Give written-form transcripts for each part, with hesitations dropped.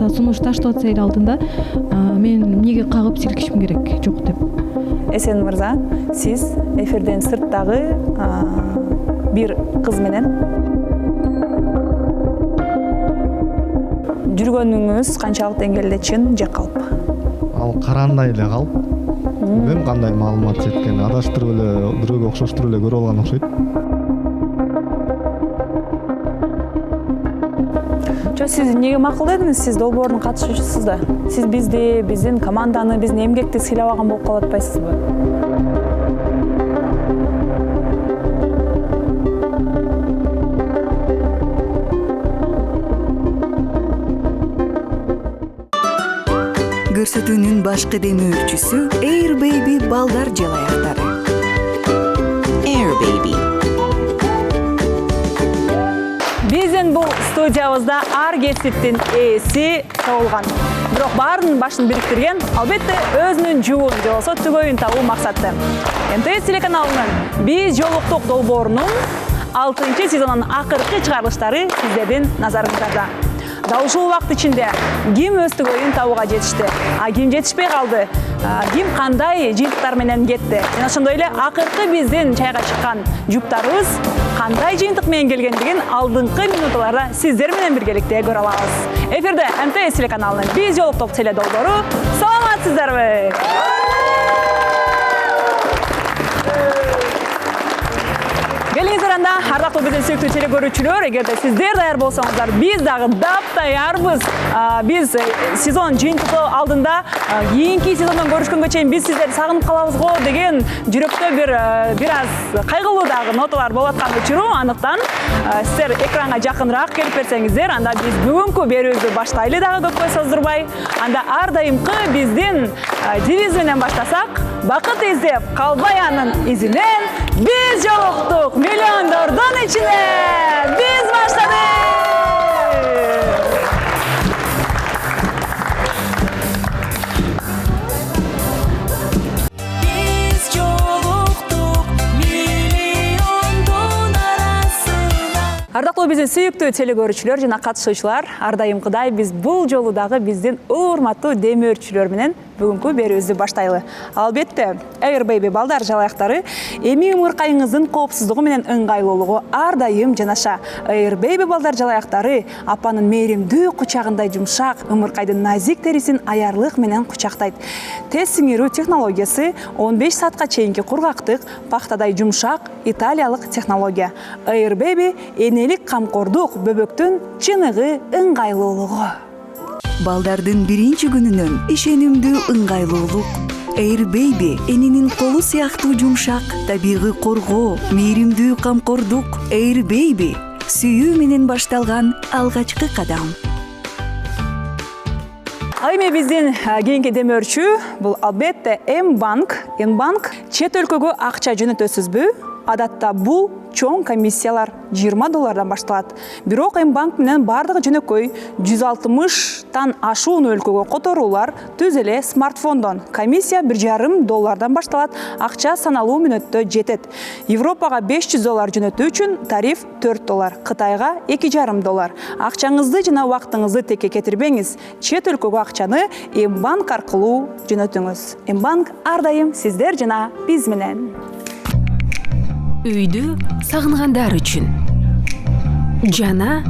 мисалы сунуш таштап атса эл алдында мен эмнеге кагып силкишим керек жок деп. Эсен мырза, сиз эфирден сырттагы бир кыз менен жүргөнүңүз канчалык деңгээлде чын же калп? Ал карандай эле калп. Билбейм кандай маалымат жеткен. Адаштырып эле, бирөөгө окшоштуруп эле көрүп алган окшойт. Сиз эмнеге макулдадыңыз? Сиз долбоордун катышуучусуз да. Сиз бизди, биздин команданы, биздин эмгекти сыйлабаган болуп калып атпайсызбы? Көрсөтүүнүн башкы демөөрчүсү Air Baby балдар жалаяктары. Air Baby. Биздин бул студиябызда ар кесиптин ээси табылган. Бирок баарынын башын бириктирген албетте өзүнүн жуун же болбосо түгөйүн табуу максаты. МТС телеканалынын Биз жолуктук долбоорунун 6-сезонунун акыркы чыгарылыштары сиздердин назарыңыздарда. Дал ушул убакыт ичинде ким өз түгөйүн табууга жетишти, ким жетишпей калды, ким кандай жыйынтыктар менен кетти. Жана ошондой эле акыркы биздин чайга чыккан жуптарыбыз кандай жыйынтык менен келгендигин алдыңкы минуталарда сиздер менен биргеликте көрө алабыз. Эфирде МТС телеканалынын Биз жолуктук теледолбоору. Саламатсыздарбы? Келиңиздер анда, ардактуу биздин сүйүктүү телекөрүүчүлөр, эгерде сиздер даяр болсоңуздар, биз дагы даярбыз. Биз сезон жыйынтыгы алдында кийинки сезондон көрүшкөнгө чейин биз сиздерди сагынып калабыз го деген жүрөктө бир аз кайгылуу дагы ноталар болуп аткан учуру. Андыктан сиздер экранга жакыныраак келип берсеңиздер, анда биз бүгүнкү берүүбүздү баштайлы дагы көп көз создурбай. Анда ар дайымкы биздин девиз менен баштасак, бакыт издеп калбай анын изинен биз жолуктук миллиондордун ичине. Биз баштадык. Ардактуу биздин сүйүктүү телекөрүүчүлөр жана катышуучулар, ар дайымкыдай биз бул жолу дагы биздин урматтуу демөөрчүлөр менен бүгүнкү берүүбүздү баштайлы. Албетте, Air Baby балдар жалаяктары эми ымыркайыңыздын коопсуздугу менен ыңгайлуулугу ар дайым жанаша. Air Baby балдар жалаяктары апанын мээримдүү кучагындай жумшак, ымыркайдын назик терисин аярлык менен кучактайт. Тез сиңирүү технологиясы, 15 саатка чейинки кургактык, пахтадай жумшак италиялык технология. Air Baby энелик камкордук, бөбөктүн чыныгы, ыңгайлуулугу. Балдардын биринчи күнүнөн ишенимдүү ыңгайлуулук. Air Baby энинин колу сыяктуу жумшак, табигый коргоо, мээримдүү камкордук. Air Baby сүйүү менен башталган алгачкы кадам. Эми биздин кийинки демөөрчү бул албетте М-банк. М-банк чет өлкөгө акча жөнөтөсүзбү? Адатта бул чоң комиссиялар $20 башталат. Бирок М-банк менен бардыгы жөнөкөй. 160 ашуун өлкөгө которуулар түз эле смартфондон. Комиссия $1,5 башталат. Акча саналуу мүнөттө жетет. Европага $500 жөнөтүү үчүн тариф $4, Кытайга $2,5. Акчаңызды жана убактыңызды текке кетирбеңиз. Чет өлкөгө акчаны М-банк аркылуу жөнөтүңүз. М-банк ар дайым сиздер жана биз менен. Үйдү сагынгандар үчүн жана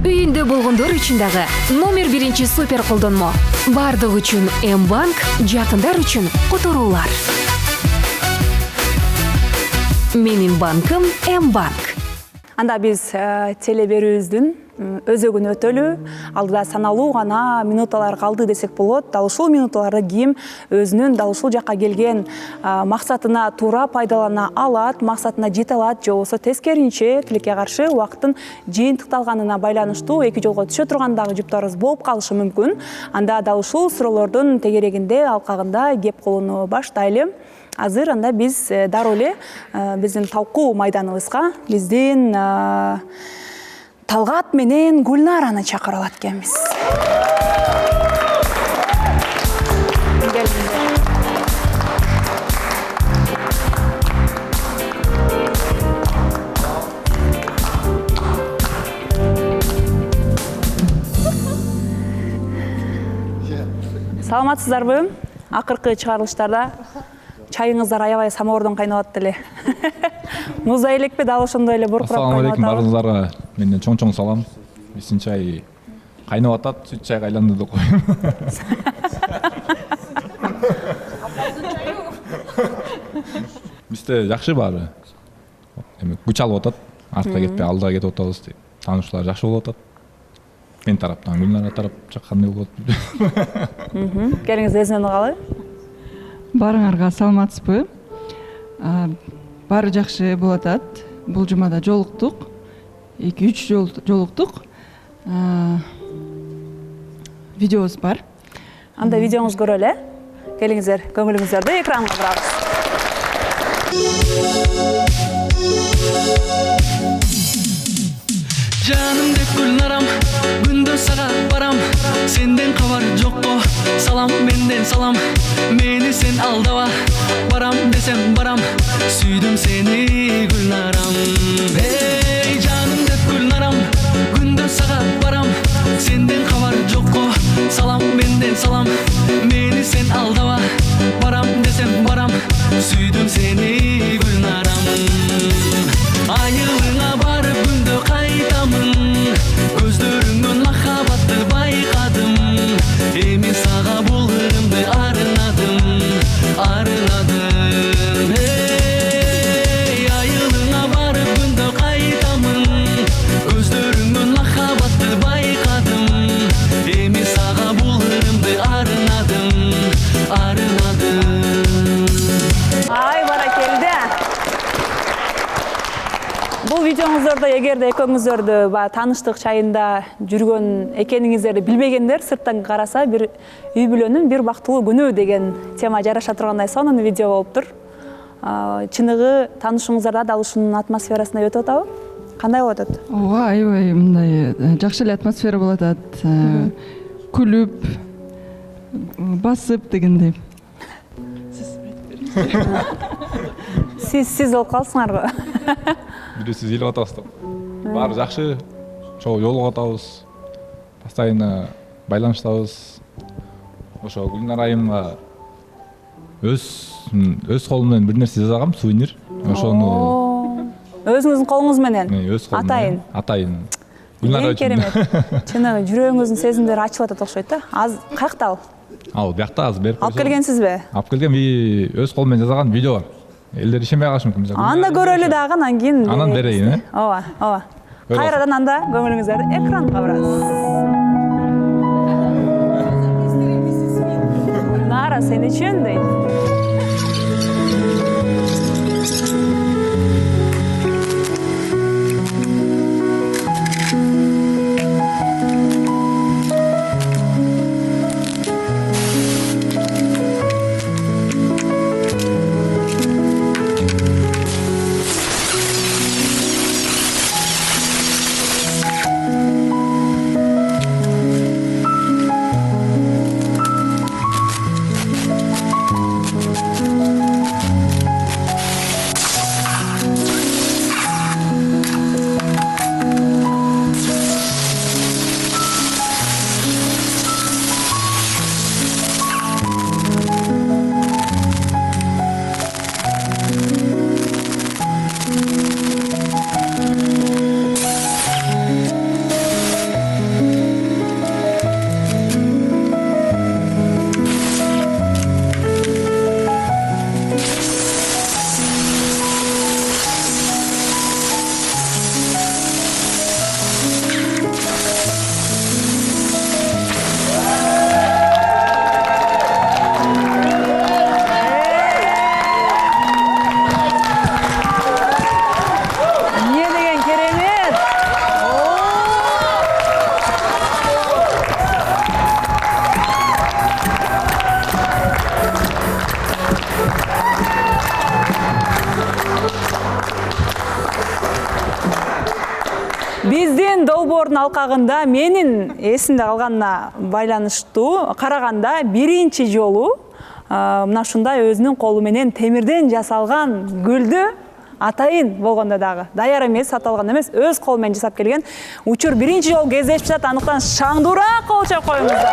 үйүндө болгондор үчүн дагы номер 1 супер колдонмо. Бардык үчүн М-банк, жакындар үчүн которуулар. Менин банкым М-банк. Анда биз телеберүүбүздүн өзөгүн өтөлү, алдыда саналуу гана минуталар калды десек болот. Дал ушул минуталарды ким өзүнүн дал ушул жакка келген максатына туура пайдалана алат, максатына жете алат, же болбосо тескеринче тилекке каршы убакыттын жыйынтыкталганына байланыштуу эки жолго түшө турган дагы жуптарыбыз болуп калышы мүмкүн. Анда дал ушул суроолордун тегерегинде, алкагында кеп колууну баштайлы. Азыр анда биз дароо эле биздин талкуу майданыбызга биздин Талгат менен Гүлнараны чакырып алат экенбиз. Саламатсыздарбы? Акыркы чыгарылыштарда чайыңыздар аябай самоордон кайнап атты эле. Муза элекпи дал ошондой эле буркурап Ассаламу кайнап алейкум, атабы? баарыңыздарга менден чоң салам. Биздин чай кайнап атат, сүт чайга айланды деп коем. Бизде жакшы баары. Эми күч алып атат, артка кетпей алдыга кетип атабыз деп. Таанышуулар жакшы болуп атат. Мен тараптан, Гүлнара тарап кандай болот? Келиңиз өзүнөн калай? Барыңарга саламатсызбы? Баары жакшы болуп атат. Бул жумада жолуктук. 2-3 жол жолуктук. Видеобуз бар. Анда видеоңуз көрөлү. Келиңиздер, көңүлүңүздөрдү экранга курабыз. Canım dep Gülnaram, gündür sağa baram. Senden kabar jokko, salam benden salam. Meni sen aldaba, baram desem baram. Süydüm seni Gülnaram. Hey canım dep Gülnaram, gündür sağa baram. Senden kabar jokko, salam benden salam. Meni sen aldaba, baram desem baram. Süydüm seni Gülnaram. Ayılığına barıp gündü kaytamın. Gözlerinden mahabatı baykadım. Emin sağa bulurumdu arınadım. Hey ayılığına barıp gündü kaytamın. Gözlerinden mahabatı baykadım. Emin sağa bulurumdu arınadım. Ay баракелде. Бул видеоңуздордо эгерде экөөңүздөрдү тааныштык чайында жүргөн экениңиздерди билбегендер сырттан караса бир үй бүлөнүн бир бактылуу күнү деген тема жараша тургандай сонун видео болуптур. Чыныгы таанышууңуздарда дал ушунун атмосферасында өтүп атабы? Кандай болуп атат? Ооба, аябай мындай жакшы эле атмосфера болуп атат. Күлүп, басып дегендей. Сиз болуп калсыңарбы? Бирде сиз элеп атасыз да. Баары жакшы. Чогуу жолугуп атабыз. Постоянно байланыштабыз. Ошо Гүлнара айымга өз колум менен бир нерсе жасагам, сувенир. Ошону Өзүңүздүн колуңуз менен? Өз колум менен. Атайын. Гүлнара үчүн. Керемет. Чыныгы жүрөгүңүздүн сезимдери ачылып атат окшойт да. Az каякта ал? Ал биякта азыр берип Алып келгенсизби? Алып келгем, өз колум менен жасаган видео бар. Элдер ишенбей калышы мүмкүн. Анда көрөлү дагы, анан кийин. Анан берейин, э? Ооба. Кайрадан анда көңүлүңүздөрдү экранга бурабыз. Нара сен үчүн дейт. Биздин долбоордун алкагында менин эсимде калганына байланыштуу караганда биринчи жолу мына ушундай өзүнүн колу менен темирден жасалган гүлдү атайын болгондо дагы даяр эмес, сатып алган эмес, өз колу менен жасап келген учур биринчи жолу кездешип жатат. Андыктан шаңдуураак кол чап коюңуздар.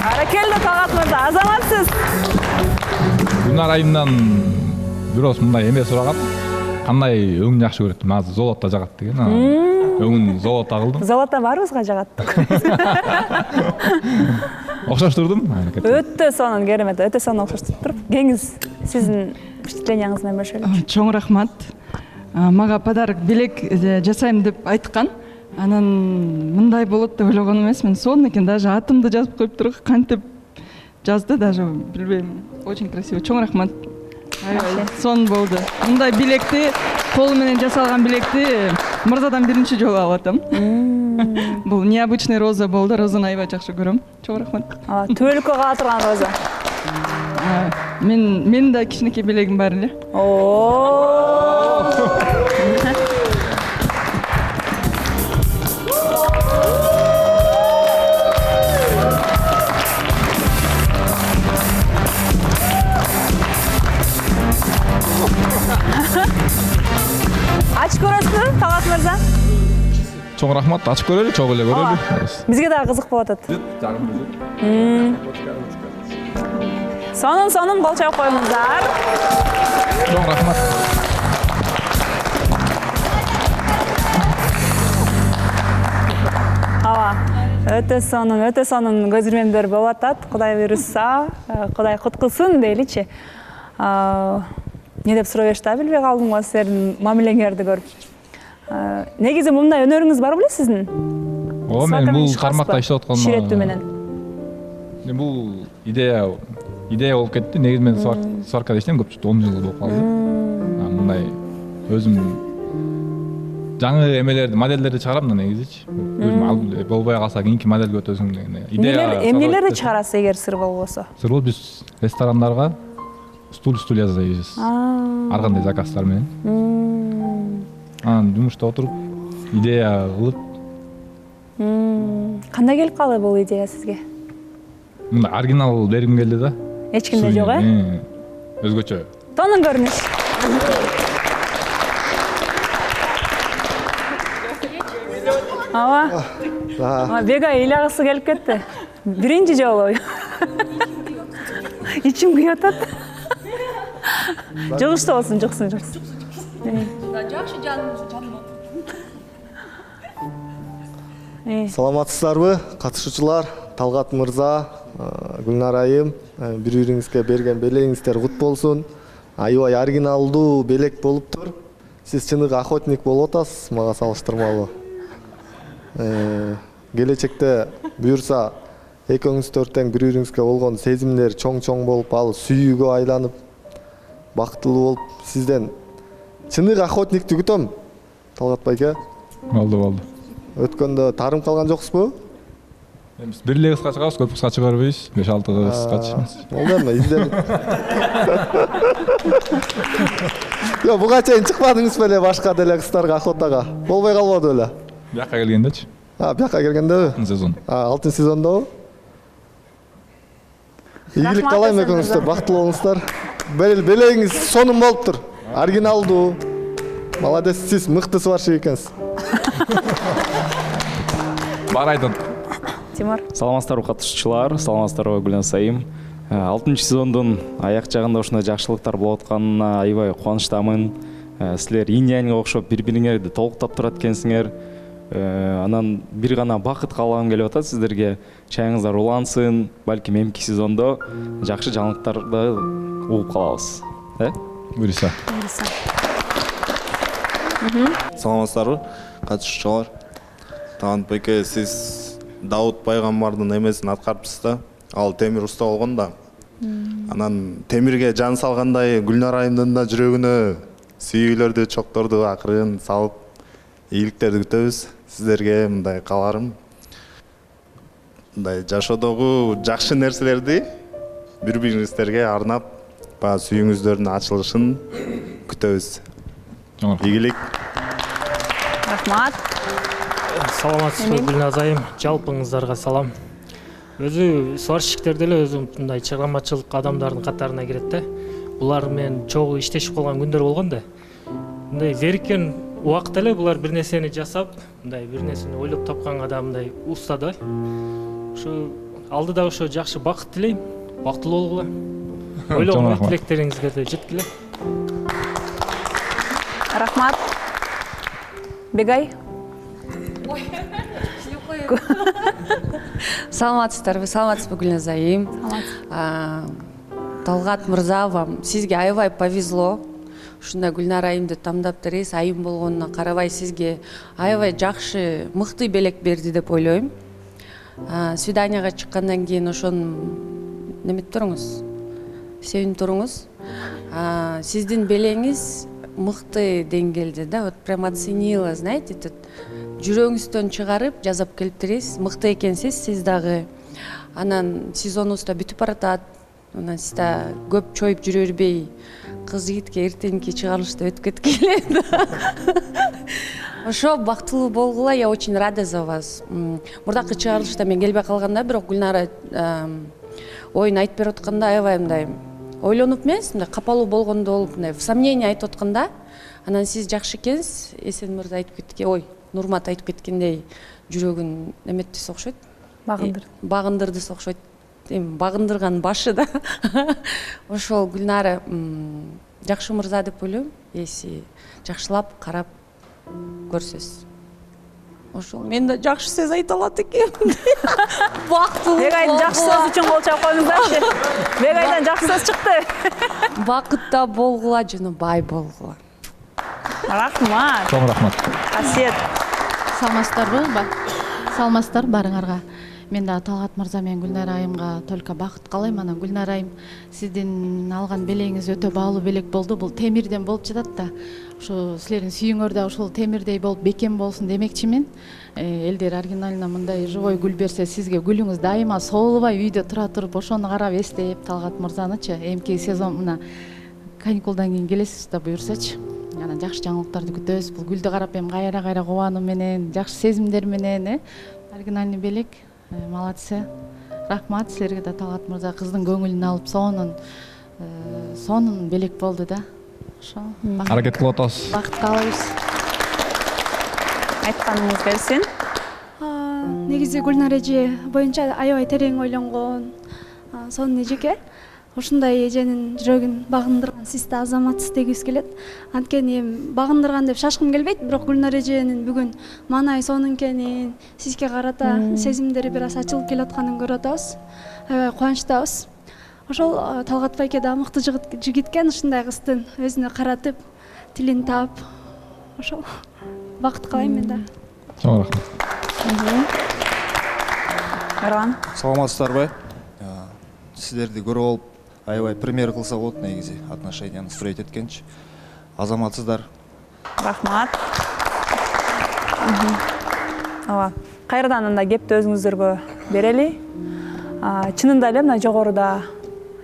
Баракелде Талгат мырза, азаматсыз. Гүлнар айымдан бирөөс мындай эме сурагат. Кандай өң жакшы көрөт? Мазы золото жагат деген. Өңүн золото кылдым. Золото барыбызга жагат. Окшоштурдум. Өтө сонун, керемет, өтө сонун окшоштуруп туруп. Кеңиз сиздин впечатлениеңиз менен бөлүшөлү. Чоң рахмат. Мага подарок белек жасайм деп айткан. Анан мындай болот деп ойлогон эмесмин. Сонун экен, даже атымды жазып коюп туруп, кантип жазды, даже билбейм. Очень красиво. Чоң рахмат. Аябай сонун болду. Мындай билекти, кол менен жасалган билекти мырзадан биринчи жолу алып атам. Бул необычный роза болду. Розаны аябай жакшы көрөм. Чоң рахмат. Түбөлүккө кала турган роза. Мен да кичинекей билегим бар эле. Ачып көрөсүзбү, Талгат мырза? Чоң рахмат, ачып көрөлү, чогуу эле көрөлү. Бизге дагы кызык болуп атат. Сонун кол чабып коюңуздар. Чоң рахмат. Өтө сонун көзүрмөндөр болуп атат. Кудай буйруса, Кудай куткулсун дейличи. Не деп сурай беришти, билбей калдым го силердин мамилеңерди көрүп. Негизи мындай өнөрүңүз бар беле сиздин? Мен бул кармакта иштеп аткан. Ширетүү менен. Бул идея болуп кетти. Негизи мен сваркада иштейм, көп 10 жыл болуп калды. Мындай өзүм жаңы эмелерди, модельдерди чыгарам да негизичи. Өзүм алып болбой калса кийинки модельге өтөсүң деген идея. Эмнелерди чыгарасыз эгер сыр болбосо? Сыр болуп биз ресторандарга стул жасайбыз. Ар кандай заказдар менен. Анан жумушта отуруп идея кылып. Кандай келип калды бул идея сизге? Мындай оригинал бергим келди да. Эч кимде жок, Өзгөчө. Тонун көрүнүш. Бега ыйлагысы келип кетти. Биринчи жолу. Ичим күйүп атат. Жугуштуу болсун, жуксун. Жакшы жаным. Саламатсыздарбы, катышуучулар? Талгат мырза, Гүлнар айым, бири-бириңизге берген белегиңиздер кут болсун. Аябай оригиналдуу белек болуптур. Сиз чыныгы охотник болуп атасыз, мага салыштырмалуу. Келечекте буюрса, экөөңүздөр тең бири-бириңизге болгон сезимдер чоң болуп, ал сүйүүгө айланып, бактылуу болуп, сизден чыныгы охотникти күтөм. Талгат байке. Болду. Өткөндө тарым калган жоксузбу? Биз бир эле кызга чыгабыз, көп кызга чыга бербейбиз. 5-6 кызга чыгабыз. Болду эми, изденип. Жок, буга чейин чыкпадыңыз беле башка деле кыздарга охотага? Болбой калбады беле? Бияка келгендечи. Бияка келгендеби? Сезон. 6 сезондобу? Ийгилик каалайм экөөңүздөр, бактылуу болуңуздар. Белегиңиз сонун болуптур. Оригиналдуу. Молодец, сиз мыкты сварщик экенсиз. Бар айтат. Тимур. Саламатсыздарбы катышуучулар, саламатсыздарбы Гүлназ айым. 6 сезондун аяк жагында ушундай жакшылыктар болуп атканына аябай кубанычтамын. Силер инь-яньга окшоп бири-бириңерди толуктап турат экенсиңер. Анан бир гана бакыт каалагым келип атат сиздерге. Чайыңыздар улансын, балким эмки сезондо жакшы жаңылыктарды угуп калабыз. Буйруса. Саламатсыздарбы катышуучулар? Талгат байке, сиз Дауд пайгамбардын эмесин аткарыпсыз да. Ал темир уста болгон да. Анан темирге жан салгандай Гүлнар айымдын да жүрөгүнө сүйгүлөрдү, чокторду акырын салып ийгиликтерди күтөбүз. Сиздерге мындай кааларым. Мындай жашоодогу жакшы нерселерди бири-бириңиздерге арнап, сүйүүңүздөрдүн ачылышын күтөбүз. Ийгилик. Рахмат. Саламатсызбы Гүлназ айым, жалпыңыздарга салам. Өзү сварщиктер деле өзү мындай чыгармачылык адамдардын катарына кирет да. Булар менен чогуу иштешип калган күндөр болгон да. Мындай зериккен убакыт эле булар бир нерсени жасап, мындай бир нерсени ойлоп тапкан адам мындай уста да. Ушу алдыда ошо жакшы бакыт тилейм, бактылуу болгула. Чоң Ойлогон рахмат. тилектериңизге да жеткиле. Рахмат. Бегай. Саламатсыздарбы, саламатсызбы Гүлназ айым. Талгат мырза, вам сизге аябай повезло. Ушундай Гүлнар айымды тандап бересиз, айым болгонуна карабай сизге аябай жакшы, мыкты белек берди деп ойлойм. Свиданияга чыккандан кийин ошону неметип туруңуз, себинип туруңуз. Сиздин белеңиз мыкты деңгээлде да, вот прям оценила, знаете, тут жүрөгүңүздөн чыгарып жазап келиптирсиз, мыкты экенсиз сиз дагы. Анан сезонубуз да бүтүп баратат. Анан сиз да көп чоюп жүрө бербей, кыз жигитке эртеңки чыгарылышта өтүп кеткиле. Ошо бактылуу болгула, я очень рада за вас. Мурдакы чыгарылышта мен келбей калганда, бирок Гүлнара оюн айтып берип атканда аябай мындай ойлонуп эмес, мындай капалуу болгондо болуп, мындай в сомнение айтып атканда, анан сиз жакшы экенсиз, Эсен мырза айтып кеткен, ой, Нурмат айтып кеткендей, жүрөгүн эметти окшойт. Багындырды окшойт. Багындырган башы да. Ошол Гүлнара жакшы мырза деп ойлойм, эси жакшылап карап көрсөз. Ошол мен да жакшы сөз айта алат экенмин. Бактылуу. Бегайдын жакшы сөзү үчүн кол чаап коюңуздарчы. Бегайдан жакшы сөз чыкты. Бакытта болгула жана бай болгула. Рахмат. Чоң рахмат. Касиет. Саламатсыздарбы? Саламатсыздар барыңарга. Мен да Талгат мырза менен Гүлнар айымга только бакыт каалайм. Анан Гүлнар айым, сиздин алган белегиңиз өтө баалуу белек болду. Бул темирден болуп жатат да. Ошо силердин сүйүүңөр да ошол темирдей болуп бекем болсун демекчимин. Элдер оригинально мындай живой гүл берсе, сизге гүлүңүз дайыма соолубай үйдө тура туруп, ошону карап эстеп Талгат мырзанычы. Эмки сезон мына каникулдан кийин келесиз да буюрсачы. Анан жакшы жаңылыктарды күтөбүз. Бул гүлдү карап эми кайра кубануу менен, жакшы сезимдер менен, оригинальный белек. Молодцы. Рахмат силерге да, Талгат мырза, кыздын көңүлүн алып, сонун белек болду да. Ошо. Аракет кылып атабыз. Бакыт каалайбыз. Айтканыңыз келсин. Негизи Гүлнар эже боюнча аябай терең ойлонгон, сонун эжеке. Ушундай эженин жүрөгүн багындырган сиз да азаматсыз дегибиз келет. Анткени багындырган деп шашкым келбейт, бирок Гүлнар эженин бүгүн маанай сонун экенин, сизге карата сезимдери бир аз ачылып келатканын көрүп атабыз. Аябай кубанычтабыз. Ошол Талгат байке да мыкты жигит экен, ушундай кыздын өзүнө каратып, тилин таап. Ошол бакыт каалайм мен да. Чоң рахмат. Марван. Саламатсыздарбы? Сиздерди көрүп алып, аябай пример кылса болот негизи отношенияны строить эткенчи. Азаматсыздар. Рахмат. Ооба. Кайрадан анда кепти өзүңүздөргө берели. Чынында эле мына жогоруда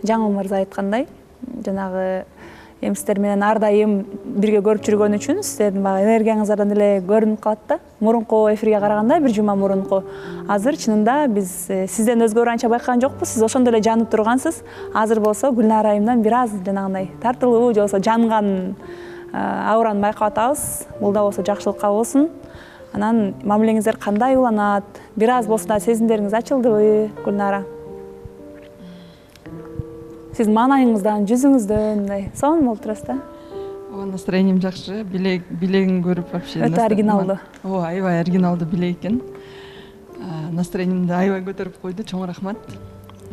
Жаңыл мырза айткандай, жанагы эми сиздер менен ар дайым бирге көрүп жүргөн үчүн сиздердин баягы энергияңыздардан эле көрүнүп калат да. Мурунку эфирге караганда, бир жума мурунку. Азыр чынында биз сизден өзгөрүү анча байкаган жокпуз. Сиз ошондой эле жанып тургансыз. Азыр болсо Гүлнар айымдан бир аз жанагындай тартылуу же болбосо жанган аураны байкап атабыз. Бул да болсо жакшылыкка болсун. Анан мамилеңиздер кандай уланат? Бир аз болсо да сезимдериңиз ачылдыбы, Гүлнара? Сиз маанайыңыздан, жүзүңүздөн мындай сонун болуп турасыз да. Ооба, настроением жакшы. Билегин көрүп вообще. Өтө оригиналдуу. Ооба, аябай оригиналдуу билек экен. Настроениемди аябай көтөрүп койду. Чоң рахмат.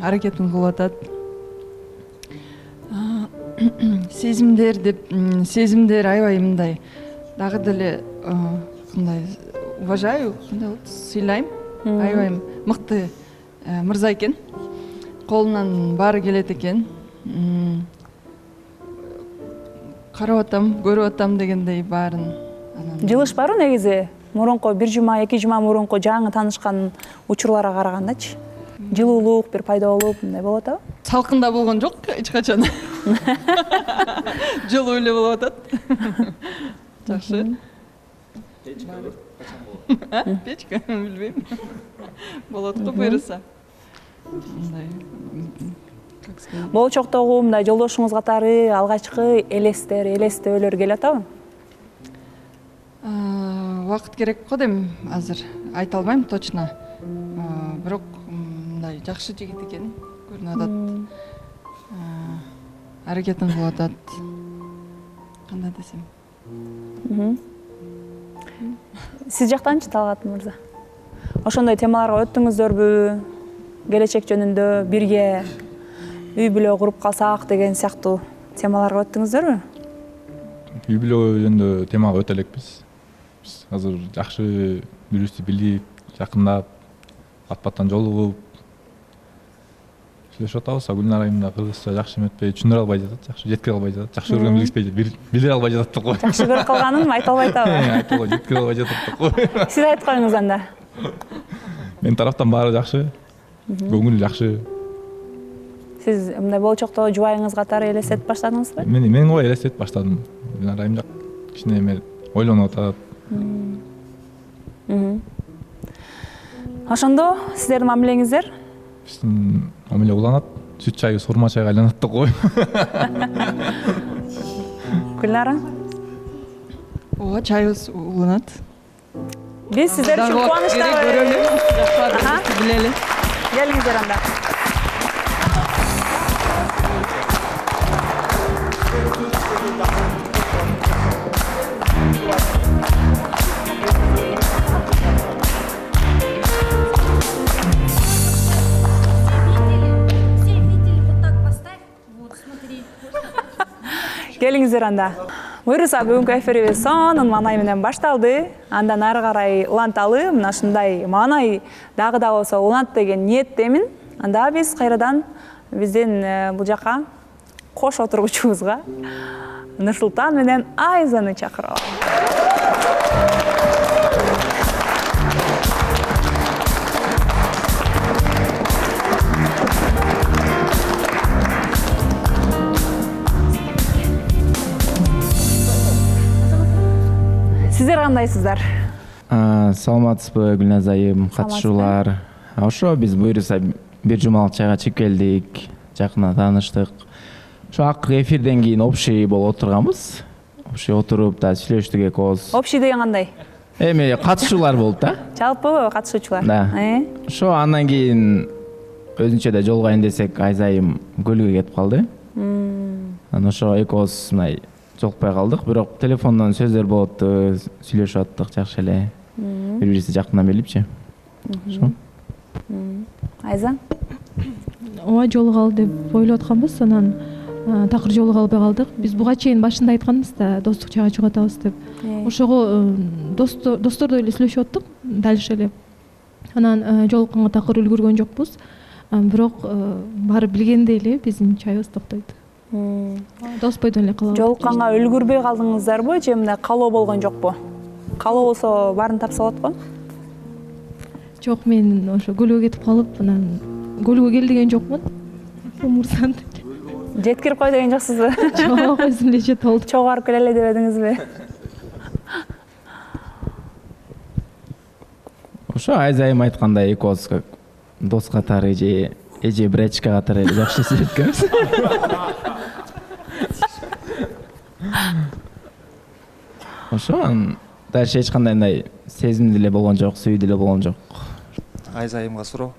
Аракетин кылып атат. Сезимдер деп, сезимдер аябай мындай. Дагы деле мындай уважаю, мындай сыйлайм. Аябай мыкты мырза экен. Колунан баары келет экен. Карап атам, көрүп атам дегендей баарын. Жылыш барбы негизи? Мурунку бир жума, 2 жума мурунку жаңы таанышкан учурларга карагандачы? Жылуулук бир пайда болуп, мындай болуп атабы? Салкында болгон жок эч качан. Жылуу эле болуп атат. Жакшы. Печка, билбейм. Болот го буюрса. Болочоктогу мындай жолдошуңуз катары алгачкы элестөөлөр келип атабы? Убакыт керек го дейм азыр. Айта албайм точно. Бирок мындай мындай жакшы жигит экен көрүнүп атат. Аракетин кылып атат. Кандай десем? Сиз жактанчы Талгат мырза? Ошондой темаларга өттүңүздөрбү? Келечек жөнүндө бирге үй бүлө куруп калсак деген сыяктуу темаларга өттүңүздөрбү? Үй бүлө жөнүндө темага өтө элекпиз. Биз азыр жакшы бирибизди билип, жакындап, бат-баттан жолугуп сүйлөшүп атабыз. Гүлнар айым да кыргызча жакшы эметпей, түшүнүрө албай жатат, жакшы жеткире албай жатат, жакшы көргөн билишпей жатат, билдире албай жатат да кой. Жакшы көрүп калганын айта албай атабы? Айта албай, жеткире албай жатат да кой. Сиз айтып коюңуз анда. Мен тараптан баары жакшы, көңүл жакшы. Сиз мындай болчокто жубайыңыз катары элестетип баштадыңызбы? Мен ой элестетип баштадым. Гүлнар айым кичине эме ойлонуп атат. Ошондо сиздердин мамилеңиздер? Биздин мамиле уланат, сүт чайы сурма чайга айланат да кой. Гүлнара? Ооба, чайыбыз уланат. Биз сиздер үчүн кубанычтабыз. Билели. Келиңиздер анда. Келиңиздер анда. Буюрса бүгүнкү эфирибиз сонун маанай менен башталды. Андан ары карай уланталы, мына ушундай маанай дагы да болсо улант деген ниеттемин. Анда биз кайрадан биздин бул жака кош отургучубузга Нурсултан менен Айзаны чакырабыз. Сиздер кандайсыздар? Саламатсызбы, Гүлназ айым, катышуулар. Ошо биз буюрса бир жумалык чайга чыгып келдик, жакында тааныштык. Ошо акыркы эфирден кийин общий болуп отурганбыз. Общий отуруп да сүйлөштүк экөөбүз. Общий деген кандай? Эми катышуулар болуп да. Жалпы катышуучулар. Да. Ошо андан кийин өзүнчө да жолугайын десек, Айза айым көлгө кетип калды. Анан ошо экөөбүз мындай жолукпай калдык, бирок телефондон сөздөр болуп атты, сүйлөшүп аттык жакшы эле. Бири-бирибизди жакындан билипчи. Ошо. Айза? Ооба, жолугалы деп ойлоп атканбыз, анан такыр жолуга албай калдык. Биз буга чейин башында айтканбыз да, достук чайга чыгып атабыз деп. Ошого достордой эле сүйлөшүп аттык, дал ошо эле. Анан жолукканга такыр үлгүргөн жокпуз. Бирок баары билгендей эле биздин чайыбыз токтойт. Дос бойдон эле калабыз. Жолукканга үлгүрбөй калдыңыздарбы же мындай калоо болгон жокпу? Калоо болсо баарын тапса болот го? Жок, мен ошо көлгө кетип калып, анан көлгө кел деген жокмун. Мурзан жеткирип кой деген жоксузбу? Жок, өзүм эле жетип алдым. Чогуу барып келели деп эдиңизби? Ошо Айза айым айткандай экөөбүз дос катары же эже брачка катары эле жакшы сүйлөшкөнбүз. Ошо дальше эч кандай мындай сезим деле болгон жок, сүйүү деле болгон жок. Айза айымга суроо.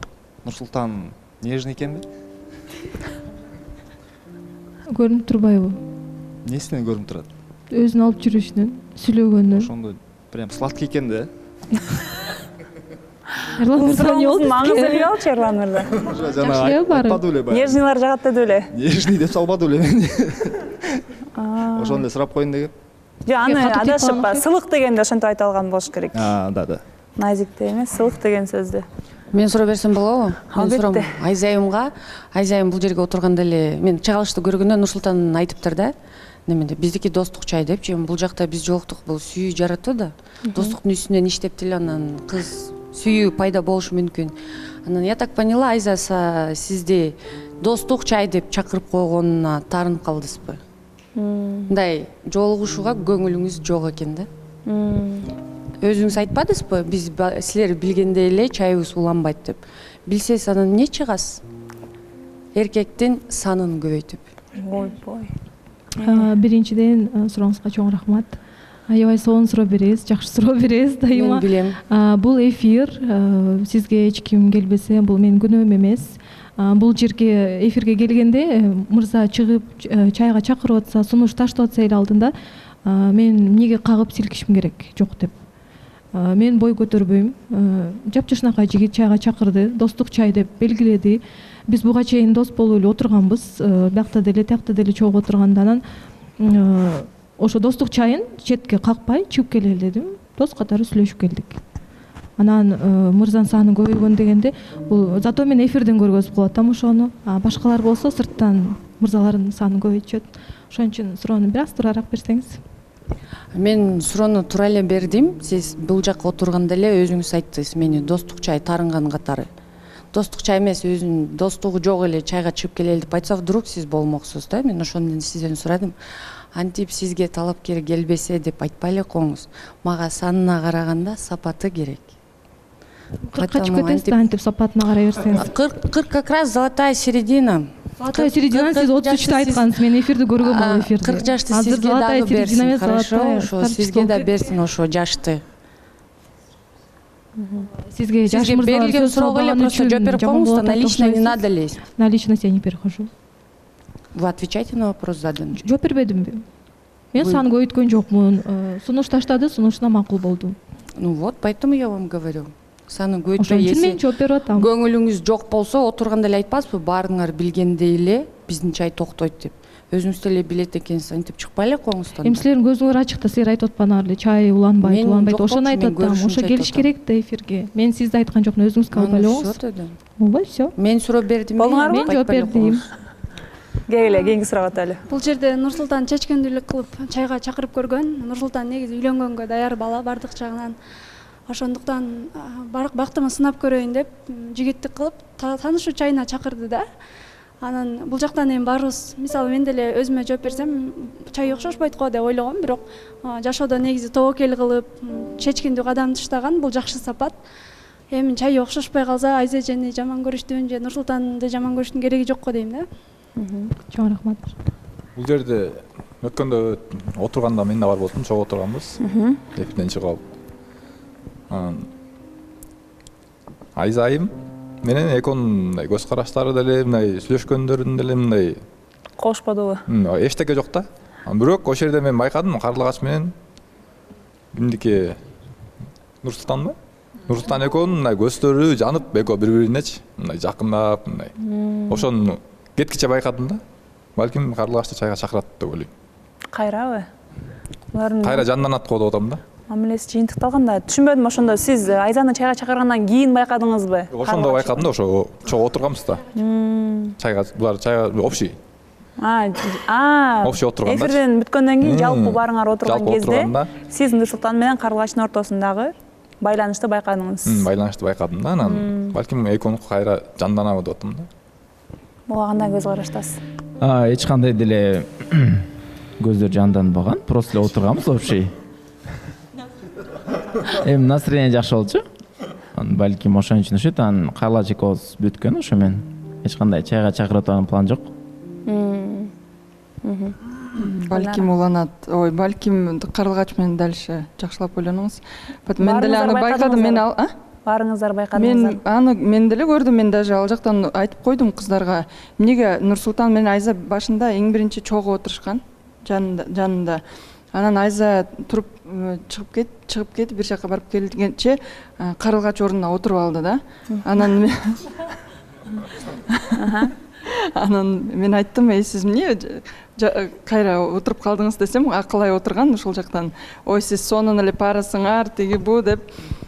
Нурсултан нежный экенби? Көрүнүп турбайбы? Несинен көрүнүп турат? Өзүн алып жүрүшүнөн, сүйлөгөнүнөн. Ошондо прям сладкий экен да. Эрлан мырза эмне болду? Маңызы эмне болчу Эрлан мырза? Нежныйлар жагат деди беле? Нежный деп салбады беле мен. Ошону эле сурап коеюн дегем. Жок, аны адашып, сылык дегенде ошентип айта алган болуш керек. Да. Назикте эмес, сылык деген сөздү. Мен суроо берсем болобу? Албетте. Айза айымга, Айза айым бул жерге отурганда эле мен чыгарылышты көргөндө Нурсултан айтыптыр да. Неменде биздики достук чай депчи, бул жакта биз жолуктук, бул сүйүү жаратуу да. Достуктун үстүнөн иштеп деле анан кыз сүйүү пайда болушу мүмкүн. Анан я так поняла, Айза сизди достук чай деп чакырып койгонуна таарынып калдыңызбы? Мындай жолугушууга көңүлүңүз жок экен да. Өзүңүз айтпадыңызбы? Биз силер билгендей эле чайыбыз уланбайт деп. Билсеңиз анан эмне чыгасыз? Эркектин санын көбөйтүп. Ойбой. Биринчиден сурооңузга чоң рахмат. аябай сонун суроо бересиз, жакшы суроо бересиз дайыма. Мен билем. Бул эфир сизге эч ким келбесе, бул менин күнөөм эмес. Бул жерге эфирге келгенде мырза чыгып чайга чакырып атса, сунуш таштап атса эл алдында мен эмнеге кагып силкишим керек жок деп. Мен бой көтөрбөйм. Жапжашнакай жигит чайга чакырды, достук чай деп белгиледи. Биз буга чейин дос болуп эле отурганбыз. Биякта деле, тиякта деле чогуу отургандан ошо достук чайын четке какпай чыгып келели дедим. Дос катары сүйлөшүп келдик. Анан мырзанын саны көбөйгөн дегенде бул зато мен эфирден көргөзүп коет да ошону. Башкалар болсо сырттан мырзалардын саны көбөйтүшөт. Ошон үчүн суроону бир аз турараак берсеңиз. Мен суроону туура эле бердим. Сиз бул жакка отурганда эле өзүңүз айттыңыз мени достук чай таарынган катары. Достук чай эмес, өзүнүн достугу жок эле чайга чыгып келели деп айтса, вдруг сиз болмоксуз да. Мен ошондон сизден сурадым. Антип сизге талапкер келбесе деп айтпай эле коюңуз. Мага санына караганда сапаты керек. 40 качып кетесиз да, антип сапатына карай берсеңиз. 40 как раз золотая середина. Золотая середина сиз 33-тө айткансыз. Мен эфирди көргөн болуп эфирди. 40 жашты сизге дагы берсин. Хорошо, ошо сизге да берсин ошо жашты. Сизге жаш мырзалар берилген суроого эле просто жооп берип коюңуз, на личное не надо лезть. На личность я не перехожу. Вы отвечайте на вопрос задан. Жооп бербедимби? Мен сан көбөйткөн жокмун. Сунуш таштады, сунушуна макул болду. Ну вот, поэтому я вам говорю. Саны көбөйтпөй, мен жооп берип атам. Көңүлүңүз жок болсо, отурганда эле айтпаспы, баарыңар билгендей эле биздин чай токтойт деп. Өзүңүз деле билет экенсиз, антип чыкпай эле коюңуздан. Эми силердин көзүңөр ачык да, силер айтып атпаңар эле чай уланбайт, ошону айтып атам. Ошо келиш керек да эфирге. Мен сизди айткан жокмун, өзүңүз кабыл алыңыз. Ооба, всё. Мен суроо бердим, мен жооп бердим. Келе, кийинки суроого өтөлү. Бул жерде Нурсултан чечкендүүлүк кылып чайга чакырып көргөн. Нурсултан негизи үйлөнгөнгө даяр бала бардык жагынан. Ошондуктан бактымы сынап көрөйүн деп жигиттик кылып таанышуу чайына чакырды да. Анан бул жактан эми баарыбыз, мисалы мен деле өзүмө жооп берсем, чай окшошпойт го деп ойлогом, бирок жашоодо негизи тобокел кылып, чечкиндүү кадам таштаган бул жакшы сапат. Эми чай окшошпой калса, Айза эжени жаман көрүштүн же Нурсултанды жаман көрүштүн кереги жок го дейм да. Чоң рахмат. Бул жерде өткөндө отурганда мен да бар болдум, чогуу отурганбыз. Эфирден чыгып алып. Айза айым менен экөөнүн мындай көз караштары деле, мындай сүйлөшкөндөрүн деле мындай кошподубу? Эчтеке жок да. Бирок ошол жерде мен байкадым, Карлыгач менен кимдики Нурсултанбы? Нурсултан экөөнүн мындай көздөрү жанып, экөө бири-биринечи мындай жакындап, мындай. Ошону кеткиче байкадым да. Балким Карлыгачты чайга чакырат деп ойлойм. Кайрабы? Булардын Кайра жанданат го деп атам да. Мамилеси жыйынтыкталганда түшүнбөдүм. Ошондо сиз Айзаны чайга чакыргандан кийин байкадыңызбы? Ошондо байкадым да, ошо чогуу отурганбыз да. Чайга, булар чайга общий. Общий отурганда. Эфирден бүткөндөн кийин жалпы баарыңар отурган кезде сиз Нурсултан менен Карлыгачтын ортосундагы байланышты байкадыңыз. Байланышты байкадым да, анан балким экөөнү кайра жанданабы деп атам да. Буга кандай көз караштасыз? Эч кандай деле көздөр жанданбаган, просто эле отурганбыз общий. Эми настроение жакшы болчу. Балким ошон үчүн ушут, анан Карлыгач экөөбүз бүткөн ошо менен. Эч кандай чайга чакырып атган план жок. Балким уланат. Ой, балким Карлыгач менен дальше жакшылап ойлонуңуз. Мен деле аны байкадым, Баарыңыздар байкадыңыздар. Мен деле көрдүм, мен даже ал жактан айтып койдум кыздарга. Эмнеге Нурсултан менен Айза башында эң биринчи чогуу отурушкан жанында. Анан Айза туруп чыгып кетип бир жака барып келгенче Карлыгач ордуна отуруп алды да. Анан мен айттым, сиз эмне кайра отуруп калдыңыз десем, акылай отурган ошол жактан. Ой, сиз сонун эле парасыңар, тиги бу деп.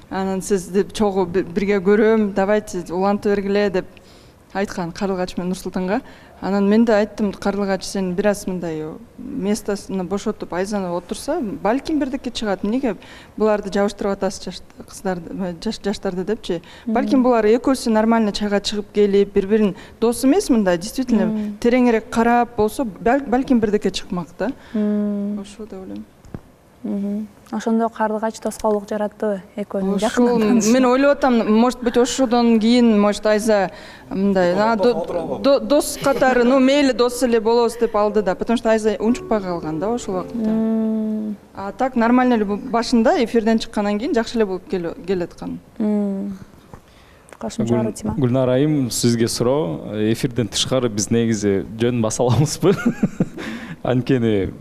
Анан сиз деп чогуу бирге көрөм, давайте улантып бергиле деп айткан Карлыгач менен Нурсултанга. Анан мен да айттым, Карлыгач сен бир аз мындай местосуна бошотуп Айзаны отурса, балким бирдеке чыгат. Эмнеге буларды жабыштырып атасыз кыздарды, жаштарды депчи. Балким булар экөөсү нормально чайга чыгып келип, бири-бирин дос эмес мындай, действительно тереңирээк карап болсо, балким бирдеке чыкмак да. Ошо деп ойлойм. Ошондо карлыгач тоскоолук жараттыбы экөөнүн Ушул жакындан танышы? мен ойлоп атам, может быть, ошодон кийин, может, Айза мындай дос катары, ну мейли дос эле болобуз деп алды да, потому что Айза унчукпай калган да ошол убакытта. А так нормально эле башында эфирден чыккандан кийин жакшы эле болуп келаткан. Кошумча Тима. Гүлнара айым, сизге суроо, эфирден тышкары биз негизи жөн баса аламызбы? Анткени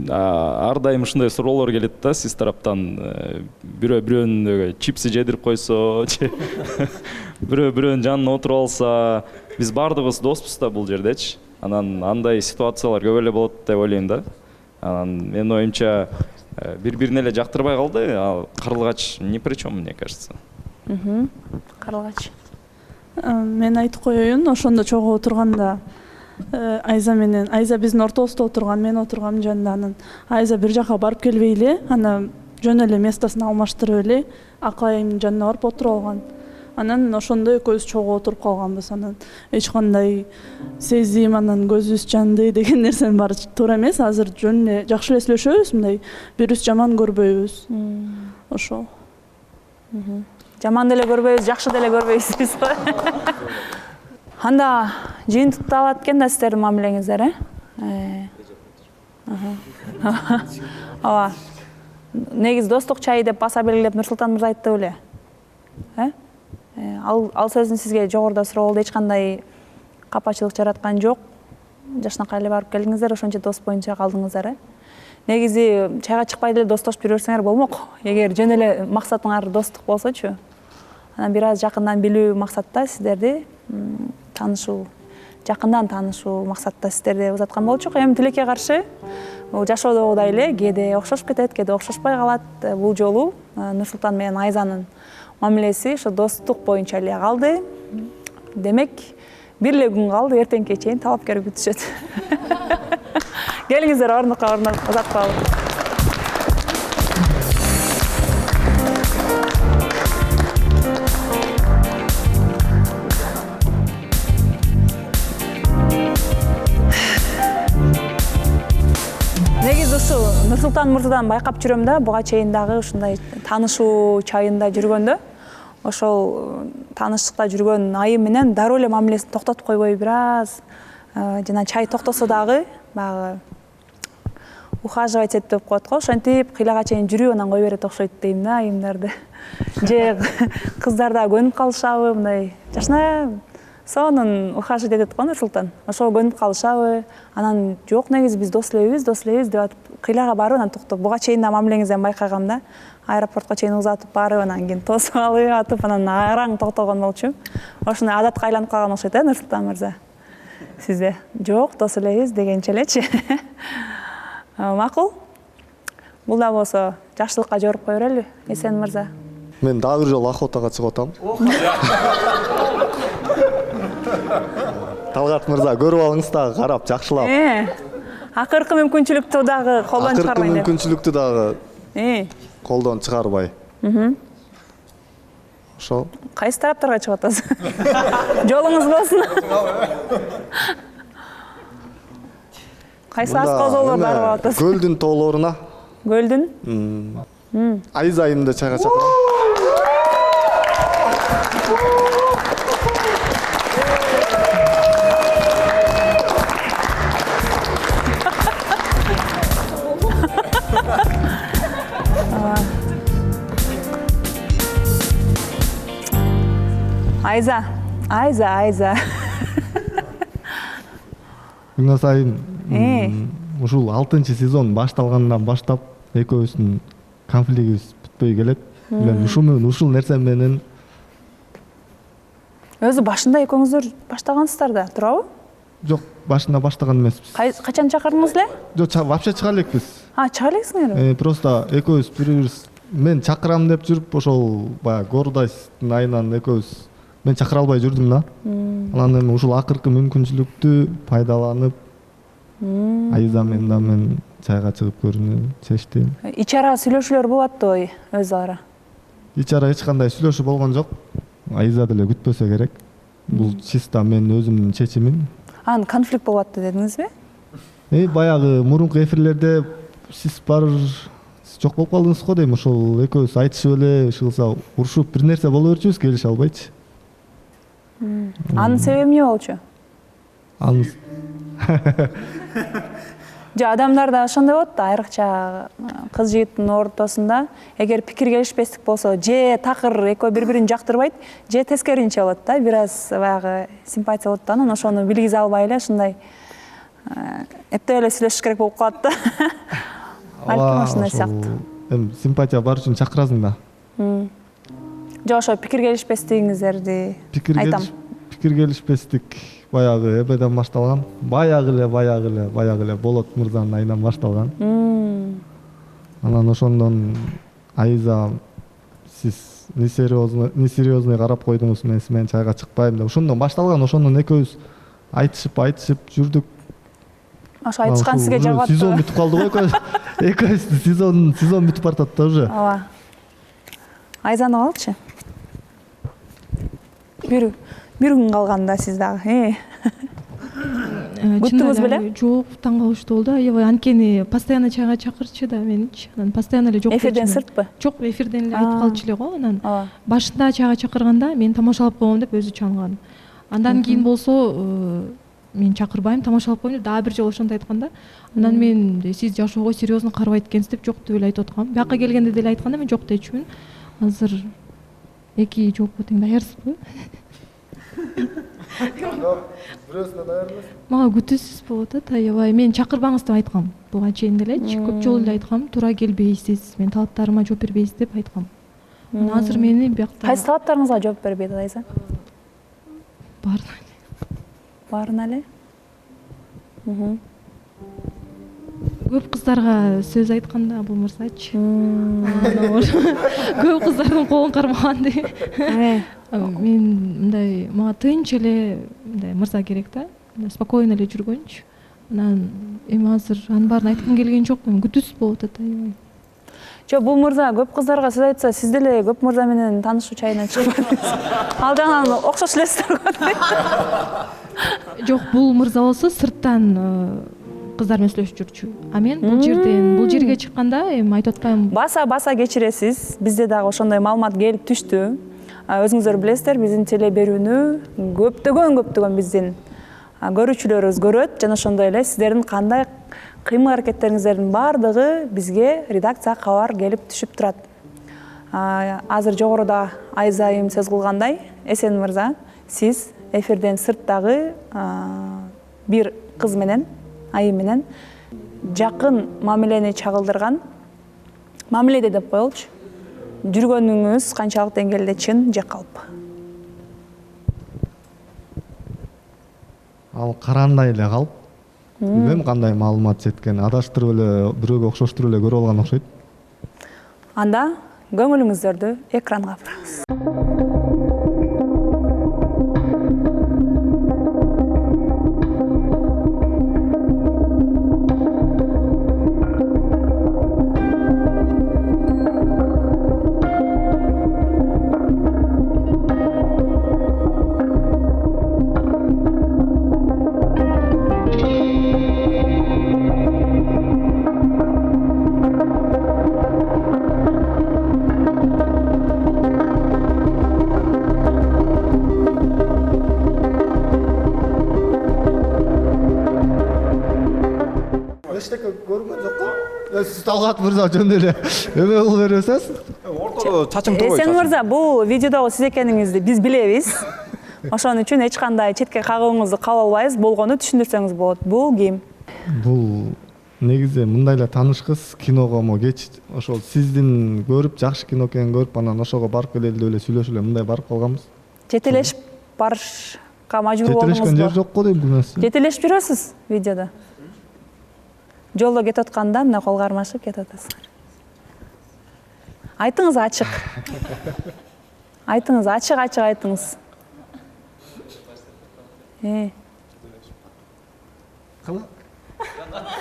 ар дайым ушундай суроолор келет да сиз тараптан. Бирөө бирөөнүн чипси жедирип койсо, бирөө бирөөнүн жанына отуруп алса, биз баардыгыбыз доспуз да бул жердечи. Анан андай ситуациялар көп эле болот деп ойлойм да. Анан менин оюмча бири-бирине эле жактырбай калды, ал карлыгач ни при чем, мне кажется. Карлыгач. Мен айтып коеюн, ошондо чогуу отурганда Айза менен, Айза биздин ортобузда отурган, мен отургам жанында, анан Айза бир жака барып келбей эле, ана жөн эле местосын алмаштырып эле акайымдын жанына барып отуруп алган. Анан ошондо экөөбүз чогуу отуруп калганбыз. Анан эч кандай сезим, анан көзүбүз жанды деген нерсенин баары туура эмес. Азыр жөн эле жакшы эле сүйлөшөбүз, мындай бирибиз жаман көрбөйбүз. Ошол. Жаман деле көрбөйбүз, жакшы деле көрбөйбүз. Анда жыйынтыкты алат экен да сиздердин мамилеңиздер, Ооба. Негизи достук чайы деп баса белгилеп Нурсултан мырза айтты беле? Ал сөздүн сизге жогоруда суроолду эч кандай капачылык жараткан жок. Жашнакай эле барып келдиңиздер, ошончо дос боюнча калдыңыздар, Негизи чайга чыкпай деле достошуп жүрө берсеңер болмок. Эгер жөн эле максатыңар достук болсочу. Анан бир аз жакындан билүү максатта сиздерди таанышуу, жакындан таанышуу максатта сиздерди узаткан болчук. Эми тилекке каршы жашоодогудай эле кээде окшошуп кетет, кээде окшошпой калат. Бул жолу Нурсултан менен Айзанын мамилеси ошо достук боюнча эле калды. Демек, бир эле күн калды, эртеңке чейин талапкер күтүшөт. Келиңиздер, орнукка узатпалы. Негизи ушул Нурсултан мырзадан байкап жүрөм да, буга чейин дагы ушундай таанышуу чайында жүргөндө, ошол таныштыкта жүргөн айым менен дароо эле мамилесин токтотуп койбой бир аз жана чай токтосо дагы баягы ухаживать этип деп коет го, ошентип кыйлага чейин жүрүп анан кой берет окшойт дейм да айымдарды. Же кыздар да көнүп калышабы, мындай жашына сонун ухаживать этет го Нурсултан. Ошого көнүп калышабы, анан жок негизи биз дос элебиз деп атып кыйлага барып анан токтоп, буга чейин да мамилеңизден байкагам да. Аэропортко чейин узатып барып, анан кийин тосуп алып атып, анан араң токтогон болчу. Ошондой адатка айланып калган окшойт, Нурсултан мырза? Сизде жок, дос элебиз дегенче элечи. Макул? Бул да болсо жакшылыкка жоруп кое берели, Эсен мырза. Мен дагы бир жолу охотага чыгып атам. Талгат мырза, көрүп алыңыз дагы, карап, жакшылап. Акыркы мүмкүнчүлүктү дагы колдон чыгарбай деп. Акыркы мүмкүнчүлүктү дагы колдон чыгарбай. Ошол. Кайсы тараптарга чыгып атасыз? Жолуңуз болсун. Кайсы аскозолор барып атасыз? Көлдүн тоолоруна. Көлдүн? Айза айымды чайга чакырам. Айза. Гүлназ айым, ушул 6-сезон башталгандан баштап экөөбүздүн конфликтибиз бүтпөй келет. Ушул нерсе менен өзү башында экөөңүздөр баштагансыздар да, туурабы? Жок, башында баштаган эмеспиз. Качан чакырдыңыз эле? Жок, вообще чыга элекпиз. Чыга элексиңер? Просто экөөбүз бири-бирибиз мен чакырам деп жүрүп, ошол баягы гордостун айынан экөөбүз мен чакыра албай жүрдүм да. Анан эми ушул акыркы мүмкүнчүлүктү пайдаланып Айза менен да мен чайга чыгып көрүүнү чечтим. Ич ара сүйлөшүүлөр болот да өз ара? Ич ара эч кандай сүйлөшүү болгон жок. Айза деле күтпөсө керек. Бул чисто менин өзүмдүн чечимим. Конфликт болуп атты дедиңизби? Баягы мурунку эфирлерде сиз бар Сиз жок болуп калдыңыз го дейм. Ошол экөөбүз айтышып эле ушулса урушуп бир нерсе боло берчүбүз, келише албайчы. Анын себеби эмне болчу? Анын Адамдарда ошондой болот да, айрыкча кыз жигиттин ортосунда эгер пикир келишпестик болсо, же такыр экөө бири-бирин жактырбайт, же тескеринче болот да, бир аз баягы симпатия болот да, анан ошону билгизе албай эле ушундай эптеп эле сүйлөшүш керек болуп калат да. Балким ошондой сыяктуу. Эми симпатия бар үчүн чакырасың да. Жок, ошо пикир келишпестигиңиздерди айтам. Пикир келишпестик баягы эбеден башталган. Баягы эле Болот мырзанын айынан башталган. Анан ошондон Айза сиз несерьезный карап койдуңуз, мен чайга чыкпайм деп. Ошондон башталган, ошондон экөөбүз айтышып жүрдүк. Ошо айтышкан сизге жагат. Сезон бүтүп калды го экөөбүз. Сезон бүтүп бартат да уже. Ооба. Айзаны алчы. Бир күн калганда сиз дагы. Күттүңүз беле? Жок, таң калыштуу болду. Аябай анткени постоянно чайга чакырчу да меничи. Анан постоянно эле жок. Эфирден сыртпы? Жок, эфирден эле айтып калчу эле го. Анан башында чайга чакырганда мен тамашалап коем деп өзү чанган. Андан кийин болсо мен чакырбайм, тамашалап коем деп дагы бир жолу ошондой айткан да. Анан мен сиз жашоого серьезно карабайт экенсиз деп жок деп эле айтып аткам. Бияка келгенде деле айтканда мен жок дечүмүн. Азыр эки жоопко тең даярсызбы? Бирөөсүнө даяр эмес. Мага күтүүсүз болуп атат, аябай. Мен чакырбаңыз деп айткам. Буга чейин делечи көп жолу эле айткам. Туура келбейсиз, мен талаптарыма жооп бербейсиз деп айткам. Азыр мени биякта кайсы талаптарыңызга жооп бербейт Айза? Баарына эле. Көп кыздарга сөз айтканда бул мырзачы. Көп кыздардын колун кармаган деп. Мен мындай мага тынч эле мындай мырза керек да. Спокойно эле жүргөнчү. Анан эми азыр анын баарын айткым келген жок, күтүүсүз болуп атат аябай. Жок, бул мырза көп кыздарга сөз айтса, сиз деле көп мырза менен таанышуу чайынан чыгып кетесиз. Ал жагынан окшош элесиздер го. Жок, бул мырза болсо сырттан кыздар менен сүйлөшүп жүрчү. А мен бул жерге чыкканда эми айтып атпаймынбы? Баса кечиресиз. Бизде дагы ошондой маалымат келип түштү. Өзүңүздөр билесиздер, биздин теле берүүнү көптөгөн биздин көрүүчүлөрүбүз көрөт жана ошондой эле сиздердин кандай кыймыл аракеттериңиздердин баардыгы бизге редакцияга кабар келип түшүп турат. Азыр жогоруда Айза айым сөз кылгандай, Эсен мырза, сиз эфирден сырттагы бир кыз менен, айым менен жакын мамилени чагылдырган, мамиледе деп коелучу. Жүргөнүңүз канчалык деңгээлде чын же калп? Ал карандай эле калп. Билбейм кандай маалымат жеткен. Адаштырып эле бирөөгө окшоштуруп эле көрүп алган окшойт. Анда көңүлүңүздөрдү экранга бурабыз. Сиз Талгат мырза жөн эле эме кылып бересиз? Ортодо чачың турбайт. Эсен мырза, бул видеодогу сиз экениңизди биз билебиз. Ошон үчүн эч кандай четке кагууңузду кабыл албайбыз. Болгону түшүндүрсөңүз болот. Бул ким? Бул негизи мындай эле тааныш кыз, киного кеч ошол сиздин көрүп, жакшы кино экенин көрүп, анан ошого барып келели деп эле сүйлөшүп эле мындай барып калганбыз. Жетелешип барышка мажбур болдуңузбу? Жетелешкен жер жок го дейм бул нерсе. Жетелешип жүрөсүз видеодо. Жолдо кетип атканда мына кол кармашып кетип атасыңар. Айтыңыз ачык. Айтыңыз ачык айтыңыз.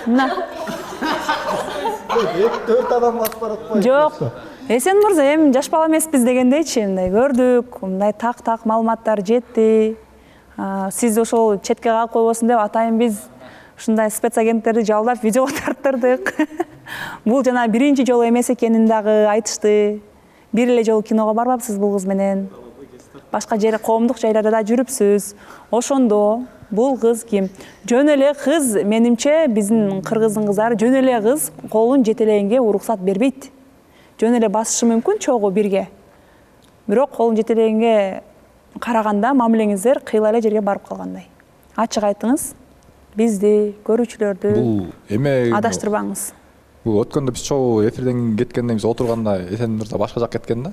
Мына. 4 адам басып барат го. Жок. Эсен мырза, эми жаш бала эмеспиз дегендейчи, мындай көрдүк, мындай так маалыматтар жетти. Сиз ошол четке калып койбосун деп атайын биз ушундай спецагенттерди жалдап видеого тарттырдык. Бул жана биринчи жолу эмес экенин дагы айтышты. Бир эле жолу киного барбапсыз бул кыз менен. Башка жер коомдук жайларда да жүрүпсүз. Ошондо бул кыз ким? Жөн эле кыз, менимче биздин кыргыздын кыздары жөн эле кыз колун жетелегенге уруксат бербейт. Жөн эле басышы мүмкүн чогуу бирге. Бирок колун жетелегенге караганда мамилеңиздер кыйла эле жерге барып калгандай. Ачык айтыңыз. Бизди, көрүүчүлөрдү Бул эме адаштырбаңыз. Бул өткөндө биз чогуу эфирден кеткенде биз отурганда Эсен мырза башка жакка кеткен да.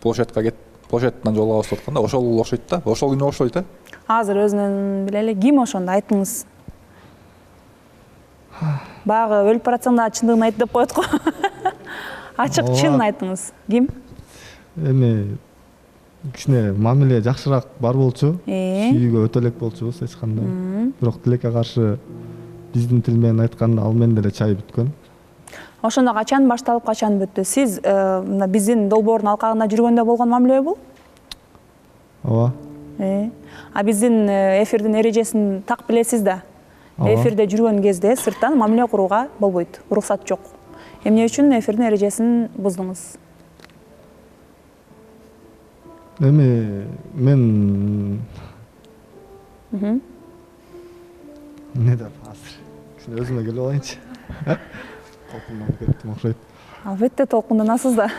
Площадьтан жолго басып атканда ошол окшойт да. Ошол күнү окшойт да. Азыр өзүнөн биле эле ким ошондо айтыңыз. Багы өлүп баратсаң да чындыгын айт деп коет го. Ачык чын айтыңыз. Ким? Эми кичине мамиле жакшыраак бар болчу. Сүйүүгө өтө элек болчубуз эч кандай. Бирок тилекке каршы биздин тил менен айтканда ал менен деле чай бүткөн. Ошондо качан башталып, качан бүттү? Сиз мына биздин долбоордун алкагында жүргөндө болгон мамиле бул? Ооба. А биздин эфирдин эрежесин так билесиз да. Эфирде жүргөн кезде сырттан мамиле курууга болбойт. Уруксат жок. Эмне үчүн эфирдин эрежесин буздуңуз? Эми мен эмне деп азыр кичине өзүмө келип алайынчы. Толкунданып кеттим окшойт. Албетте толкунданасыз да.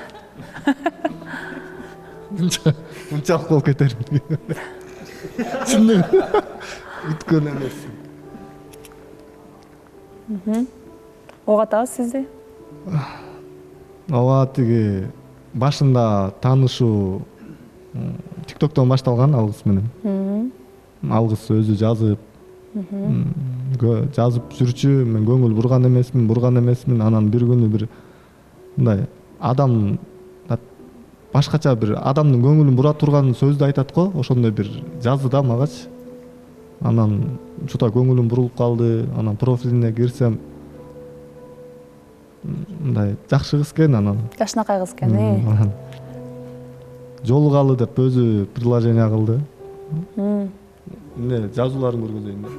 Мынчалык болуп кетер. Чындыгы бүткөн эмес. Ого атабыз сизди? Ооба, тиги башында таанышуу TikToктон башталган ал кыз менен. Ал кыз өзү жазып жүрчү, мен көңүл бурган эмесмин, анан бир күнү бир мындай адам башкача бир адамдын көңүлүн бура турган сөздү айтат го, ошондой бир жазды да магачы. Анан ушута көңүлүм бурулуп калды, анан профилине кирсем мындай жакшы кыз экен, анан жашынакай кыз экен. Жолугалы деп өзү предложение кылды. Эмне жазууларын көргөзөйүн деп.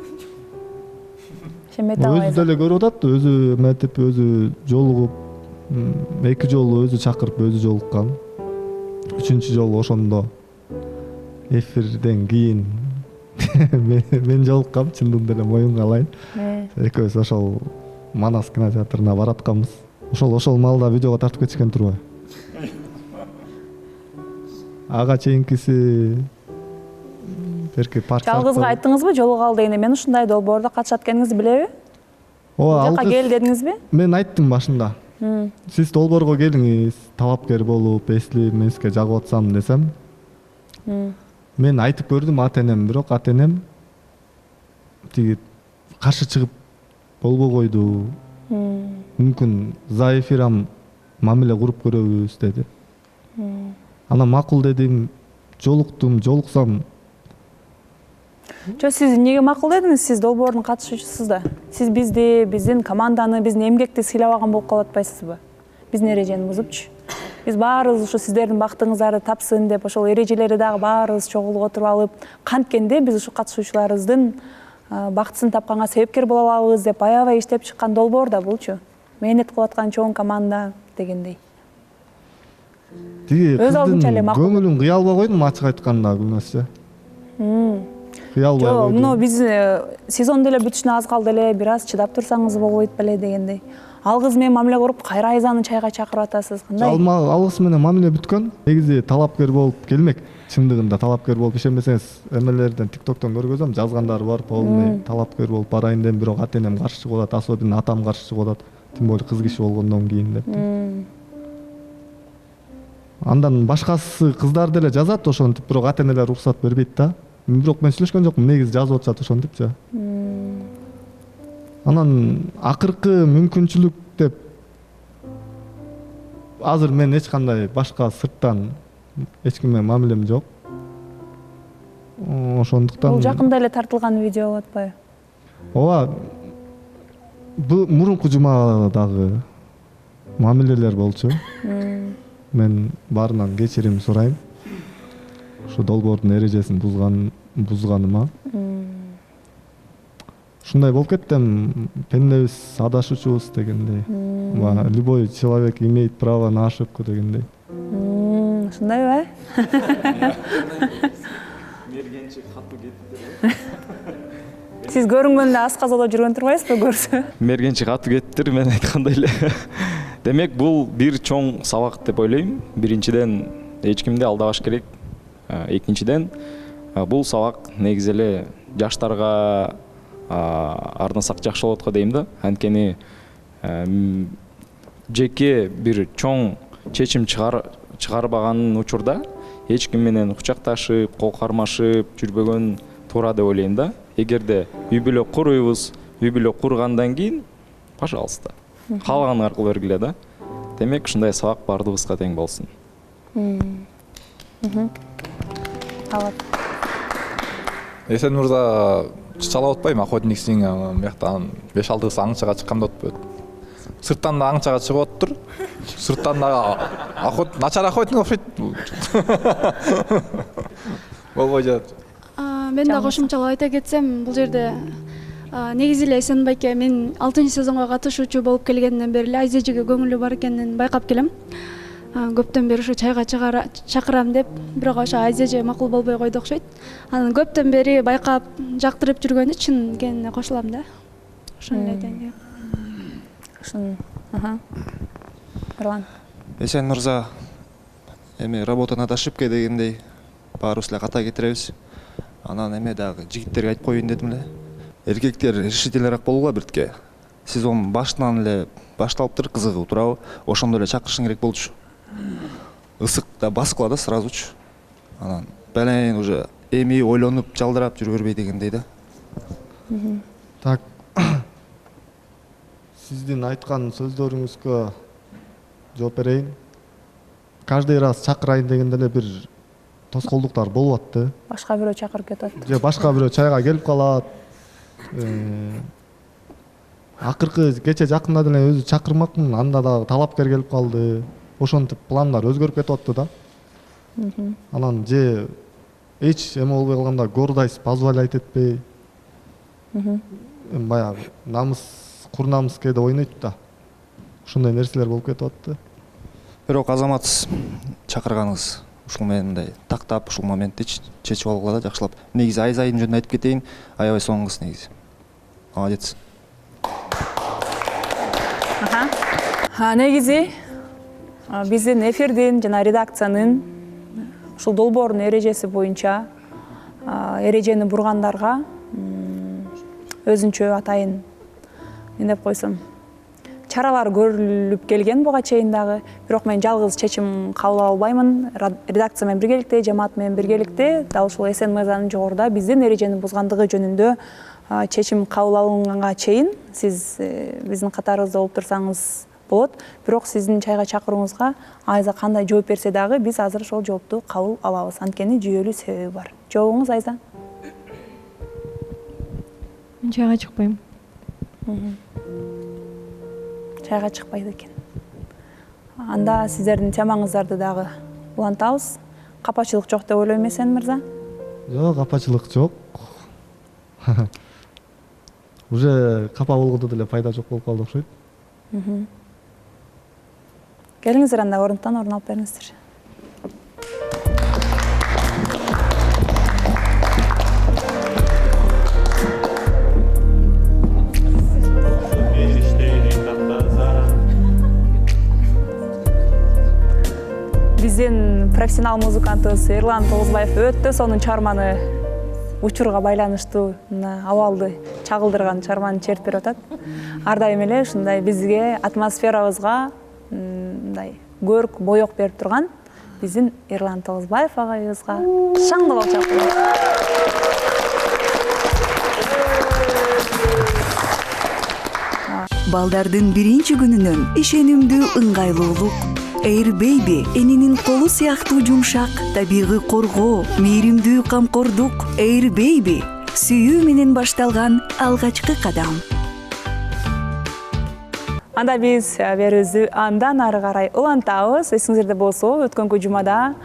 Өзү деле көрүп атат, өзү эметип, өзү жолугуп, 2 жолу өзү чакырып, өзү жолуккан. 3-чү жолу ошондо эфирден кийин мен жолуккам, чындыгын деле моюнга алайын. Экөөбүз ошол Манас кинотеатрына баратканбыз. Ошол маалда видеого тартып кетишкен турбайбы? Ага чейинкиси берки парк. Жалгызга айттыңызбы жолугалы дегенде? Мен ушундай долбоордо катышат экениңизди билеби? Ооба, жака кел дедиңизби? Мен айттым башында. Сиз долбоорго келиңиз, талапкер болуп, эсли мен сизге жагып атсам десем. Мен айтып көрдүм ата-энем, бирок ата-энем тиги каршы чыгып болбой койду. Мүмкүн за эфирам мамиле куруп көрөбүз деди. Анан макул дедим, жолуксам. Сиз эмнеге макул дедиңиз? Сиз долбоордун катышуучусуз да. Сиз бизди, биздин команданы, биздин эмгекти сыйлабаган болуп калып атпайсызбы? Биздин эрежени бузупчу. Биз баарыбыз ушу сиздердин бактыңыздарды тапсын деп, ошол эрежелерди дагы баарыбыз чогулуп отуруп алып, канткенде биз ушу катышуучуларыбыздын бактысын тапканга себепкер боло алабыз деп аябай иштеп чыккан долбоор да булчу. Мээнет кылып аткан чоң команда дегендей. Тиги кыздын көңүлүн кыя албай койдум, ачык айтканда, Гүлназчы. Кыя албай койдум. Жок, биз сезон деле бүтүшүнө аз калды эле, бир аз чыдап турсаңыз болбойт беле дегендей. Ал кыз менен мамиле куруп, кайра Айзаны чайга чакырып атасыз, кандай? Ал кыз менен мамиле бүткөн. Негизи талапкер болуп келмек. Чындыгында талапкер болуп ишенбесеңиз, эмелерден TikToктон көргөзөм, жазгандары бар, полный талапкер болуп барайын дем, бирок ата-энем каршы чыгып атат, особенно атам каршы чыгып атат. Тем более кыз киши болгондон кийин деп. Андан башкасы кыздар деле жазат ошентип, бирок ата-энелер уруксат бербейт да. Бирок мен сүйлөшкөн жокмун, негизи жазып атышат ошентипчи. Анан акыркы мүмкүнчүлүк деп азыр мен эч кандай башка сырттан эч ким менен мамилем жок. Ошондуктан бул жакында эле тартылган видео болуп атпайбы? Ооба. Бул мурунку жумадагы мамилелер болчу. Мен баарынан кечирим сурайм. Ушу долбоордун эрежесин бузганыма. ушундай болуп кетти, пендебиз адашуучубуз дегендей. Любой человек имеет право на ошибку дегендей. Ушундайбы? Мергенчик катуу кетиптир. Сиз көрүнгөндө асказодо жүргөн турбайсызбы көрсө? Мергенчик катуу кетиптир, мен айткандай эле. Демек бул бир чоң сабак деп ойлойм. Биринчиден эч кимди алдабаш керек. Экинчиден бул сабак негизи эле жаштарга арнасак жакшы болот го дейм да. Анткени жеке бир чоң чечим чыгарбаган учурда эч ким менен кучакташып, кол кармашып жүрбөгөн туура деп ойлойм да. Эгерде үй бүлө куруйбуз, үй бүлө кургандан кийин, пожалуйста, каалаган аркылуу бергиле да. Демек ушундай сабак баардыгыбызга тең болсун. Эсен мырза чалап атпайбы, охотниксиң, мыяктан 5-6 аңчага чыкканда атпайбы. Сырттан да аңчага чыгып отур. Сырттан да начар охотник окшойт. Болбой жатат. Мен да кошумчалап айта кетсем, бул жерде негизи эле Эсен байке мен 6-сезонго катышуучу болуп келгенден бери эле Айзежиге көңүлү бар экенин байкап келем. Көптөн бери ушу чайга чакырам деп, бирок ошо Айзеже макул болбой койду окшойт. Анан көптөн бери байкап, жактырып жүргөнү чын экенине кошулам да. Ошону эле айтайын. Эрлан. Эсен мырза, эми работа надо ошибка дегендей баарыбыз эле ката кетиребиз. Анан эме дагы жигиттерге айтып коеюн дедим эле. Эркектер решительныйраак болууга биртке. Сезон башынан эле башталыптыр, кызыгып турабы, ошондо эле чакырышың керек болчу. Ысык да баскыла да сразучу. Анан белейин уже эми ойлонуп, жалдырап жүрө бербей дегендей да. Так. Сиздин айткан сөздөрүңүзгө жооп берейин. Каждый раз чакырайын дегенде эле бир тоскоолдуктар болуп атты. Башка бирөө чакырып кетип. Же башка бирөө чайга келип калат. Акыркы кече жакында деле өзү чакырмакмын, анда дагы талапкер келип калды. Ошентип пландар өзгөрүп кетип атты да. Анан же эч эме болбой калганда гордость позволять этпей. Баягы намыс, кур намыс кээде ойнойт да. Ошондой нерселер болуп кетип атты. Бирок Азамат чакырганыңыз ушул мындай тактап ушул моментти чечип алгыла да жакшылап. Негизи Айзайдын жөнүндө айтып кетейин, аябай сонун кыз негизи. Молодец. Негизи биздин эфирдин жана редакциянын ушул долбоордун эрежеси боюнча эрежени бургандарга өзүнчө атайын эмне деп койсом чаралар көрүлүп келген буга чейин дагы. Бирок мен жалгыз чечим кабыл ала албаймын. Редакция менен биргеликте, жамаат менен биргеликте дал ушул Эсен мырзанын жогоруда биздин эрежени бузгандыгы жөнүндө чечим кабыл алынганга чейин сиз биздин катарыбызда болуп турсаңыз болот. Бирок сиздин чайга чакырууңузга Айза кандай жооп берсе дагы биз азыр ошол жоопту кабыл алабыз. Анткени жүйөлүү себеби бар. Жообуңуз Айза? Мен чайга чыкпайм. Чайга чыкпайт экен. Анда сиздердин темаңыздарды дагы улантабыз. Капачылык жок деп ойлойм Эсен мырза? Жок, капачылык жок. Уже капа болгондо деле пайда жок болуп калды окшойт. Келиңиздер анда орунтан орун алып бериңиздер. Биздин профессионал музыкантыбыз Эрлан Тогузбаев өтө сонун чыгарманы учурга байланыштуу абалды чагылдырган чыгарманы чертип берип атат. Ар дайым эле ушундай бизге атмосферабызга мындай көрк, боек берип турган биздин Эрлан Тогузбаев агайыбызга шаңдуу алкыш Балдардын биринчи күнүнөн ишенимдүү ыңгайлуулук, Air Baby энинин колу сыяктуу жумшак, табигый коргоо, мээримдүү камкордук. Air Baby сүйүү менен башталган алгачкы кадам. Анда биз берүүбүздү андан ары карай улантабыз. Эсиңиздерде болсо, өткөнкү жумада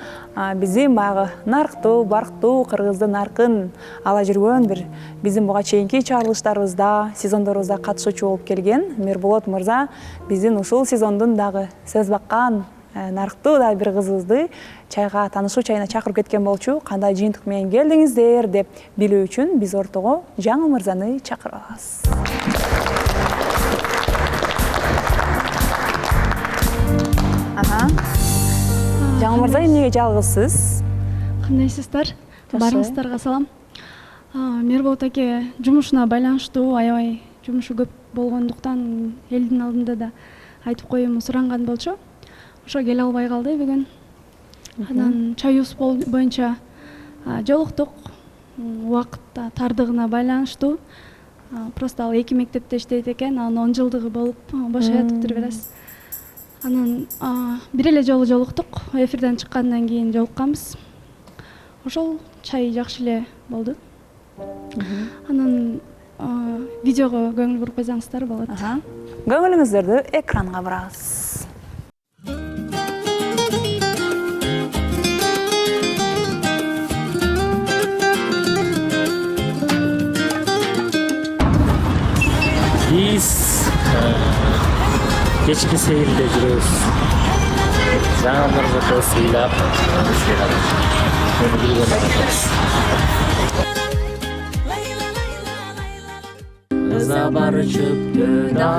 биздин баягы нарктуу, барктуу кыргыздын наркын ала жүргөн бир биздин буга чейинки чыгарылыштарыбызда, сезондорубузда катышуучу болуп келген Мирболот мырза биздин ушул сезондун дагы сөз баккан нарктуу да бир кызыбызды чайга, таанышуу чайына чакырып кеткен болчу. Кандай жыйынтык менен келдиңиздер деп билүү үчүн биз ортого Жаңыл мырзаны чакырабыз. Жаңыл мырза, эмнеге жалгызсыз? Кандайсыздар? Барыңыздарга салам. Мирболот аке жумушуна байланыштуу аябай жумушу көп болгондуктан элдин алдында да айтып коюуму суранган болчу. Ошо келе албай калды бүгүн. Анан чаюбуз боюнча жолуктук. Убакыт тардыгына байланыштуу. Просто ал 2 мектепте иштейт экен, анын 10 жылдыгы болуп бошоятыптыр бир аз. Анан бир эле жолу жолуктук. Эфирден чыккандан кийин жолукканбыз. Ошол чай жакшы эле болду. Анан видеого көңүл буруп койсоңуздар болот. Көңүлүңүздөрдү экранга бурабыз. Биз кечки сейилде жүрөбүз. Жаңыл мырзаны сыйлап, мени билген атабыз. Ыза бар чөптө да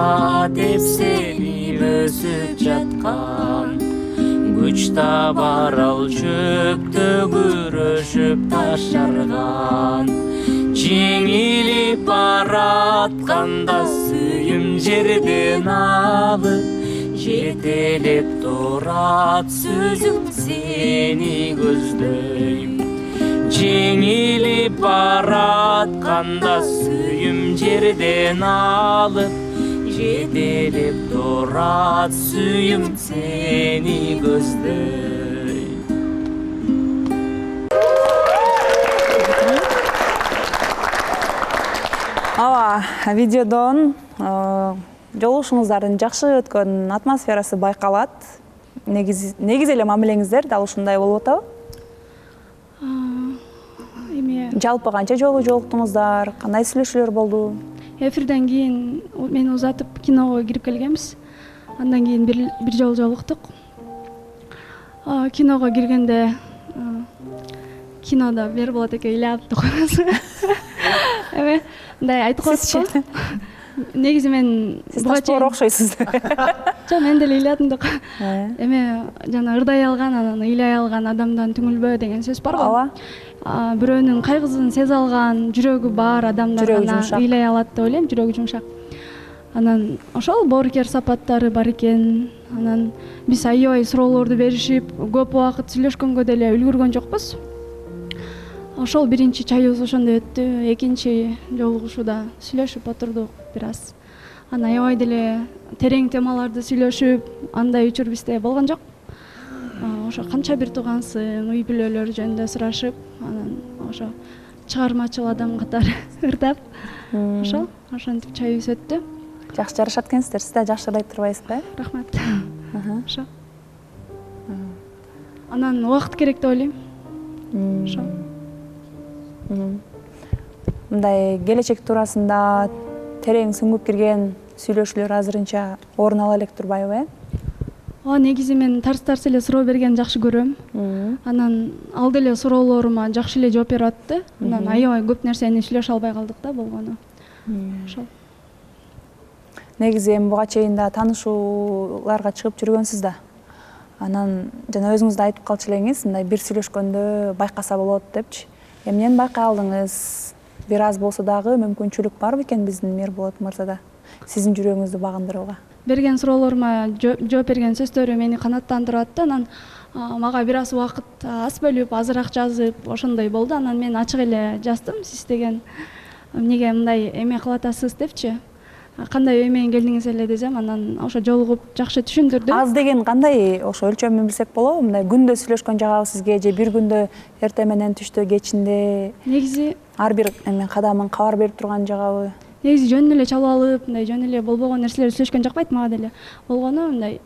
тепсенип өсүп жаткан, күч табар ал чөптө күрөшүп таш жарган. Жеңилип баратканда сүйүм жерден алып, жетелеп турат сөзүм сени көздөйм. Жеңилип баратканда сүйүм жерден алып, жетелеп турат сүйүм сени көздөйм. Видеодон жолугушуңуздардын жакшы өткөн атмосферасы байкалат. Негизи эле мамилеңиздер дал ушундай болуп атабы? Жалпы канча жолу жолуктуңуздар, кандай сүйлөшүүлөр болду? Эфирден кийин мени узатып киного кирип келгенбиз. Андан кийин бир жолу жолуктук. Киного киргенде кинода Мирболот эке ыйлап турганбыз. Эме мындай айтып коесузбу? Негизи мен буга чейин окшойсуз. Жок, мен деле ыйладым да. Эме жана ырдай алган, анан ыйлай алган адамдан түңүлбө деген сөз бар го. Бирөөнүн кайгысын сезе алган, жүрөгү бар адамдар гана ыйлай алат деп ойлойм, жүрөгү жумшак. Анан ошол боорукер сапаттары бар экен. Анан биз аябай суроолорду беришип, көп убакыт сүйлөшкөнгө деле үлгүргөн жокпуз. Ошол биринчи чайыбыз ошондой өттү. Экинчи жолугушууда сүйлөшүп отурдук бир аз. Анан аябай деле терең темаларды сүйлөшүп, андай учур бизде болгон жок. Ошо канча бир туугансың, үй бүлөлөр жөнүндө сурашып, анан ошо чыгармачыл адам катары ырдап, ошентип чайыбыз өттү. Жакшы жарашат экенсиздер, сиз да жакшы ырдайт турбайсызбы? Рахмат. Ошо. Анан убакыт керек деп ойлойм. Ошо. Мындай келечек туурасында терең сүңгүп кирген сүйлөшүүлөр азырынча орун ала элек турбайбы? Негизи мен тарс эле суроо берген жакшы көрөм. Анан ал деле суроолорума жакшы эле жооп берип атты. Анан аябай көп нерсени сүйлөшө албай калдык да болгону. Ошол. Негизи эми буга чейин да таанышууларга чыгып жүргөнсүз да. Анан жана өзүңүз да айтып калчу элеңиз, мындай бир сүйлөшкөндө байкаса болот депчи. Эмнени байкай алдыңыз? Бир аз болсо дагы мүмкүнчүлүк барбы экен биздин Мирболот мырзада сиздин жүрөгүңүздү багындырууга? Берген суроолорума жооп берген сөздөрү мени канааттандырып атты. Анан мага бир аз убакыт аз бөлүп, азыраак жазып, ошондой болду. Анан мен ачык эле жаздым. Сиз деген эмнеге мындай эме кылып атасыз депчи. Кандай ой менен келдиңиз эле десем, анан ошо жолугуп жакшы түшүндүрдү. Аз деген кандай? Ошо өлчөмүн билсек болобу? Мындай күндө сүйлөшкөн жагабы сизге же бир күндө эртең менен түштө кечинде? Негизи ар бир эме кадамын кабар берип турган жагабы? негизи жөн эле чалып алып мындай жөн эле болбогон нерселерди сүйлөшкөн жакпайт мага деле. Болгону мындай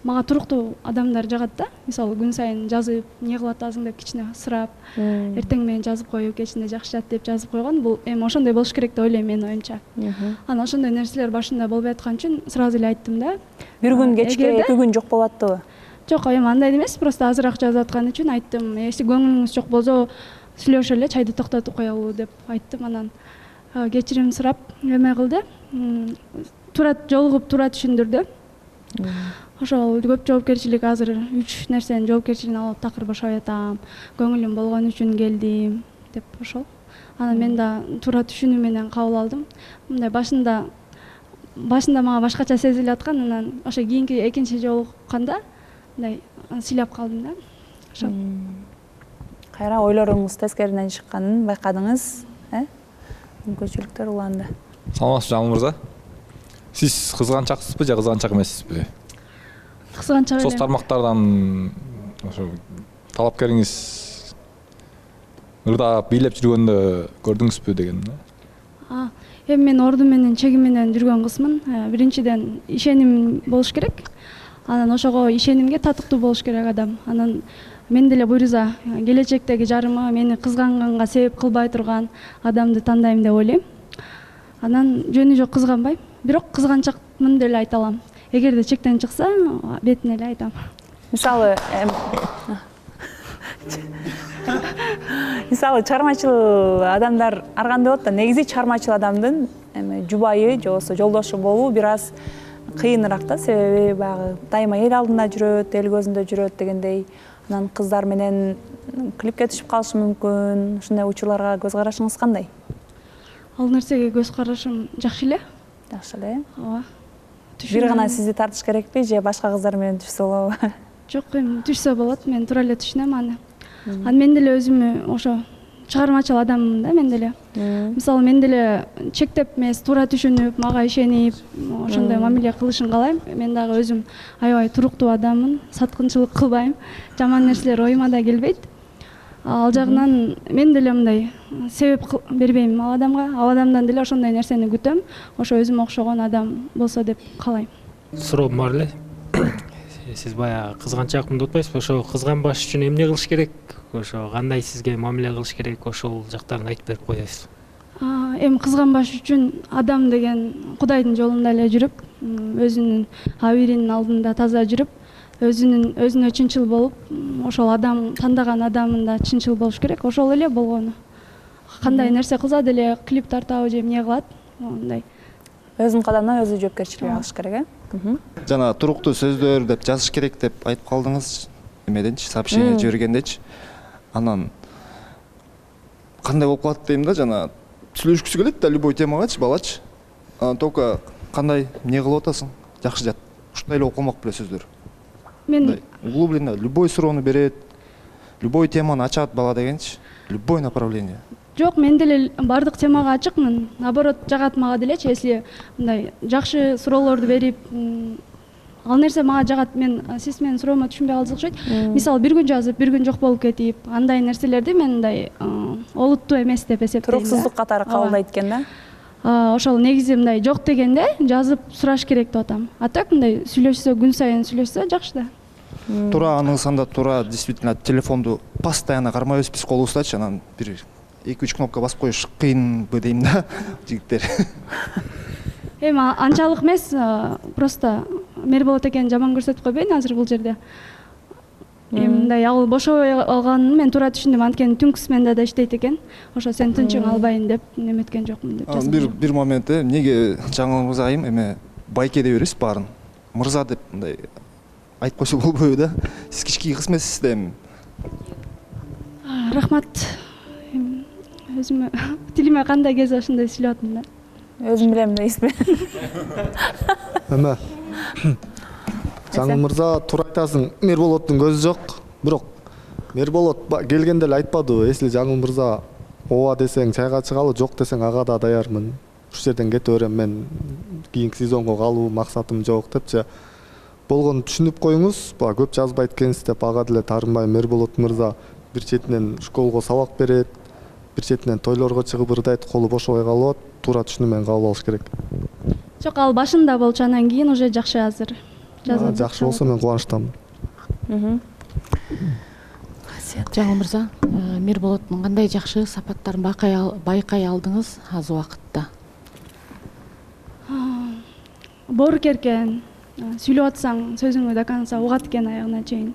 мага туруктуу адамдар жагат да. Мисалы күн сайын жазып, эмне кылып атасың деп кичине сурап, эртең менен жазып коюп, кечинде жакшы жат деп жазып койгон. Бул эми ошондой болуш керек деп ойлойм менин оюмча. Анан ошондой нерселер башында болбой аткан үчүн сразу эле айттым да. Бир күн кечке 2 күн жок болуп аттыбы? Жок, эми андай эмес, просто азыраак жазып аткан үчүн айттым. Если көңүлүңүз жок болсо, сүйлөшө эле, чайды токтотуп коелу деп айттым. Анан кечирим сурап эме кылды. Туура жолугуп, туура түшүндүрдү. Ошол көп жоопкерчилик азыр 3 нерсенин жоопкерчилигин алып такыр бошой атам. Көңүлүм болгон үчүн келдим деп ошол. Анан мен да туура түшүнүү менен кабыл алдым. Мындай башында мага башкача сезилип аткан, анан ошо кийинки экинчи жолукканда мындай сыйлап калдым да. Ошол. Кайра ойлоруңуз тескериден чыкканын байкадыңыз, мүмкүнчүлүктөр уланды. Саламатсызбы Жаңыл мырза? Сиз кызганчаксызбы же кызганчак эмессизби? Кызганчак элем. Соц тармактардан ошо талапкериңиз ырдап бийлеп жүргөндө көрдүңүзбү деген да? Эми мен орду менен чеги менен жүргөн кызмын. Биринчиден ишеним болуш керек. Анан ошого ишенимге татыктуу болуш керек адам. Анан мен деле буйрса келечектеги жарымы мени кызганганга себеп кылбай турган адамды тандайм деп ойлойм. Анан жөнү жок кызганбайм. Бирок кызганчакмын деле айта алам. Эгерде чектен чыкса, бетине эле айтам. Мисалы чыгармачыл адамдар ар кандай болот да, негизи чыгармачыл адамдын жубайы же болбосо жолдошу болуу бир аз кыйыныраак да, себеби баягы дайыма эл алдында жүрөт, эл көзүндө жүрөт дегендей. Анан кыздар менен клипке түшүп калышы мүмкүн. Ушундай учурларга көз карашыңыз кандай? Ал нерсеге көз карашым жакшы эле. Жакшы эле. Ооба. Бир гана сизди тартыш керекпи же башка кыздар менен түшсө болобу? Жок, эми түшсө болот, мен туура эле түшүнөм аны. Анан мен деле өзүмү ошо чыгармачыл адаммын да, мен деле. Мисалы мен деле чектеп эмес, туура түшүнүп, мага ишенип, ошондой мамиле кылышын каалайм. Мен дагы өзүм аябай туруктуу адаммын, саткынчылык кылбайм, жаман нерселер оюма да келбейт. Ал жагынан мен деле мындай себеп бербейм ал адамга. Ал адамдан деле ошондой нерсени күтөм. Ошо өзүмө окшогон адам болсо деп каалайм. Суроом бар эле. Сиз баягы кызганчакмын деп атпайсызбы? Ошо кызганбаш үчүн эмне кылыш керек? Ошо кандай сизге мамиле кылыш керек? Ошол жактарын айтып берип коесуз. Эми кызганбаш үчүн адам деген Кудайдын жолунда эле жүрүп, өзүнүн абийиринин алдында таза жүрүп, өзүнө чынчыл болуп, ошол адам тандаган адамында чынчыл болуш керек. Ошол эле болгону. Кандай нерсе кылса деле клип тартабы же эмне кылат, мындай. Өзүнүн кадамына өзү жоопкерчилик алыш керек, Жана туруктуу сөздөр деп жазыш керек деп айтып калдыңыз. Эмеденчи, сообщение жибергендечи. Анан кандай болуп калат дейм да, жана сүйлөшкүсү келет да любой темагачы, балачы. Анан только кандай, эмне кылып атасың? Жакшы жат. Ушундай эле болуп калмак беле сөздөр. Мен углубленно любой суроону берет, любой теманы ачат бала дегенчи, любой направление. Жок, мен деле бардык темага ачыкмын. Наоборот, жагат мага делечи, если мындай жакшы суроолорду берип, ал нерсе мага жагат. Мен сиз менин суроомо түшүнбөй калдыңыз окшойт. Мисалы бир күн жазып, бир күн жок болуп кетип, андай нерселерди мен мындай олуттуу эмес деп эсептейм. Туруксуздук катары кабылдайт экен да. Ошол негизи мындай жок дегенде жазып сураш керек деп атам. А так мындай сүйлөшсө, күн сайын сүйлөшсө жакшы да. Туура анысанда туура действительно телефонду постоянно кармайбыз биз колубуздачы, анан бир 2-3 кнопка басып коюш кыйынбы дейм да, жигиттер. Эми анчалык эмес, просто Мерболот экенин жаман көрсөтүп койбойн азыр бул жерде. Эми мындай ал бошобой алганын мен туура түшүндүм, анткени түнкү сменада да иштейт экен. Ошо сен тынчың албайын деп неметкен жокмун деп жаздым. Бир момент эмнеге Жаңыл мырза айым эме байке деп бересиз баарын. Мырза деп мындай айтып койсо болбойбу да? Сиз кички кыз эмессиз да эми. Рахмат. Өзүмө тилиме кандай кезде ошондой сүйлөп атам да. Өзүм билем дейсизби? Эме Жаңыл мырза туура айтасың, Мерболоттун көзү жок. Бирок Мерболот келгенде эле айтпадыбы, если Жаңыл мырза ооба десең чайга чыгалы, жок десең ага да даярмын. Ушул жерден кете берем, мен кийинки сезонго калуу максатым жок депчи. Болгону түшүнүп коюңуз, көп жазбайт экенсиз деп ага деле таарынбай. Мерболот мырза бир четинен школго сабак берет, бир четинен тойлорго чыгып ырдайт, колу бошобой калып атат, туура түшүнүү менен кабыл алыш керек. Жок, ал башында болчу, анан кийин уже жакшы азыр. Жакшы болсо мен кубанычтамын. Жаңыл мырза, Мирболоттун кандай жакшы сапаттарын байкай алдыңыз аз убакытта? Боорукер экен, сүйлөп атсаң сөзүңдү до конца угат экен аягына чейин.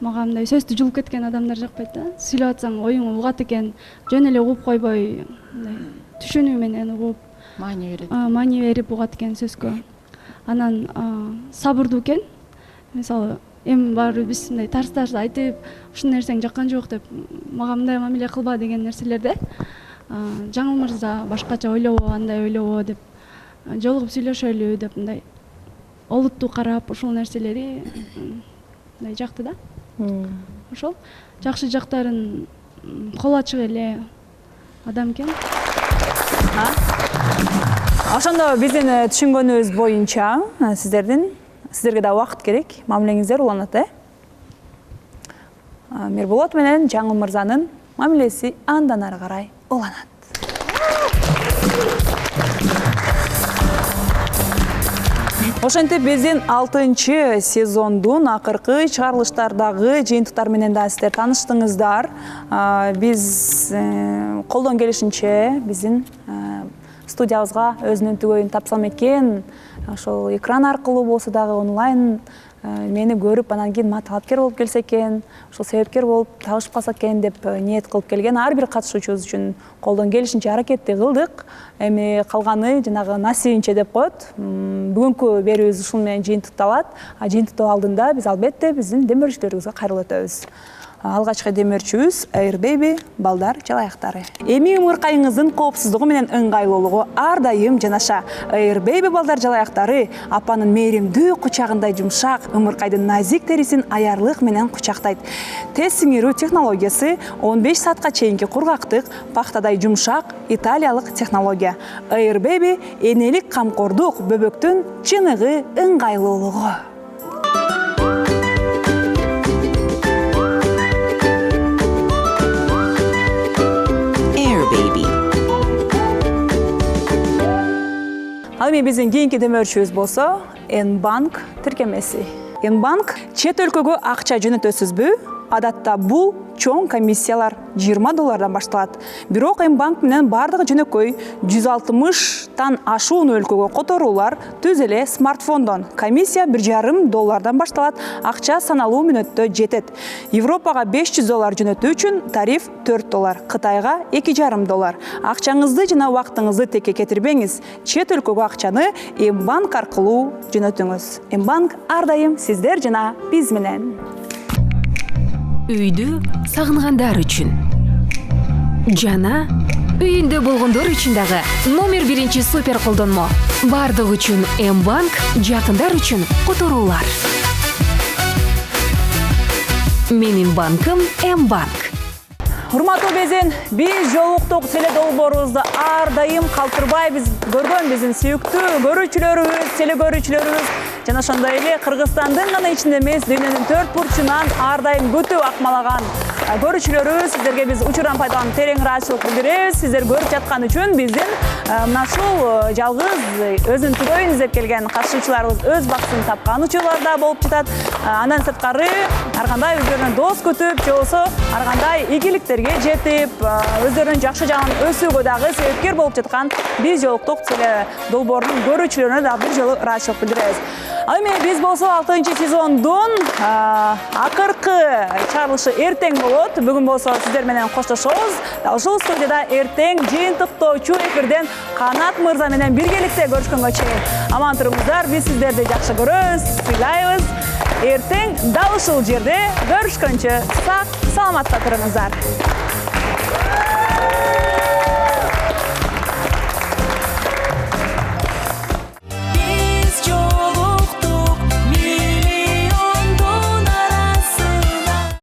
Мага мындай сөздү жулуп кеткен адамдар жакпайт да. Сүйлөп атсаң оюңду угат экен, жөн эле угуп койбой, мындай түшүнүү менен угуп, маани берип угат экен сөзгө. Анан сабырдуу экен. Мисалы, эми баары биз мындай тарс айтып, ушул нерсең жаккан жок деп, мага мындай мамиле кылба деген нерселерде Жаңыл мырза башкача ойлобо, андай ойлобо деп, жолугуп сүйлөшөлү деп мындай олуттуу карап, ушул нерселери мындай жакты да. Ошол жакшы жактарын кол ачык эле адам экен. Ошондо биздин түшүнгөнүбүз боюнча сиздерге да убакыт керек, мамилеңиздер уланат, Мирболот менен Жаңыл мырзанын мамилеси андан ары карай уланат. Ошентип биздин 6-чы сезондун акыркы чыгарылыштардагы жыйынтыктар менен да сиздер тааныштыңыздар. Биз колдон келишинче биздин студиябызга өзүнүн түгөйүн тапсам экен, ошол экран аркылуу болсо дагы онлайн мени көрүп, анан кийин мага талапкер болуп келсе экен, ошол себепкер болуп табышып калса экен деп ниет кылып келген ар бир катышуучубуз үчүн колдон келишинче аракетти кылдык. Эми калганы жанагы насибинче деп коет. Бүгүнкү берүүбүз ушул менен жыйынтыкталат. Жыйынтыктоо алдында биз албетте биздин демөөрчүлөрүбүзгө кайрылып өтөбүз. Алгачкы демөөрчүбүз Air Baby балдар жалаяктары. Эми ымыркайыңыздын коопсуздугу менен ыңгайлуулугу ар дайым жанаша. Air Baby балдар жалаяктары апанын мээримдүү кучагындай жумшак, ымыркайдын назик терисин аярлык менен кучактайт. Тез сиңирүү технологиясы 15 саатка чейинки кургактык, пахтадай жумшак италиялык технология. Air Baby энелик камкордук, бөбөктүн чыныгы, ыңгайлуулугу. Ал эми биздин кийинки демөөрчүбүз болсо N-Bank тиркемеси. N-Bank чет өлкөгө акча жөнөтөсүзбү? Адатта бул чоң комиссиялар $20 башталат. Бирок N-Bank менен бардыгы жөнөкөй 160тан ашуун өлкөгө которуулар түз эле смартфондон. Комиссия $1,5 башталат, акча саналуу мүнөттө жетет. Европага $500 жөнөтүү үчүн тариф $4, Кытайга $2,5. Акчаңызды жана убактыңызды текке кетирбеңиз. Чет өлкөгө акчаны N-Bank аркылуу жөнөтүңүз. N-Bank ар дайым сиздер жана биз менен. Үйдү сагынгандар үчүн. Жана үйүндө болгондор үчүн дагы номер 1 супер колдонмо. Бардык үчүн N-Bank, жакындар үчүн которуулар. Менин банкым N-Bank. Урматтуу безин, биз жолуктук теле долбоорубузду ар дайым калтырбай биз көргөн биздин сүйүктүү көрүүчүлөрүбүз, теле көрүүчүлөрүбүз жана ошондой эле Кыргызстандын гана ичинде эмес, дүйнөнүн 4 бурчунан ар дайым күтүп акмалаган көрүүчүлөрүбүз, сиздерге биз учурдан пайдаланып терең ыраазычылык билдиребиз. Сиздер көрүп жаткан үчүн биздин мына ушул жалгыз өзүнүн түгөйүн издеп келген катышуучуларыбыз өз бакытын тапкан учурлар да болуп жатат. Андан сырткары ар кандай өздөрүнө дос күтүп, же болбосо ар кандай ийгиликтерге жетип, өздөрүнүн жакшы жагын өсүүгө дагы себепкер болуп жаткан биз жолуктук теле долбоорунун көрүүчүлөрүнө да бир жолу ыраазычылык билдиребиз. Ал эми биз болсо 6-чы сезондун акыркы чыгарылышы эртең болот. Бүгүн болсо сиздер менен коштошобуз. Ушул студияда эртең жыйынтыктоочу эфирден Канат мырза менен биргеликте көрүшкөнгө чейин аман туруңуздар. Биз сиздерди жакшы көрөбүз, сыйлайбыз. Эртең дал ушул жерде көрүшкөнчө сак саламатта туруңуздар.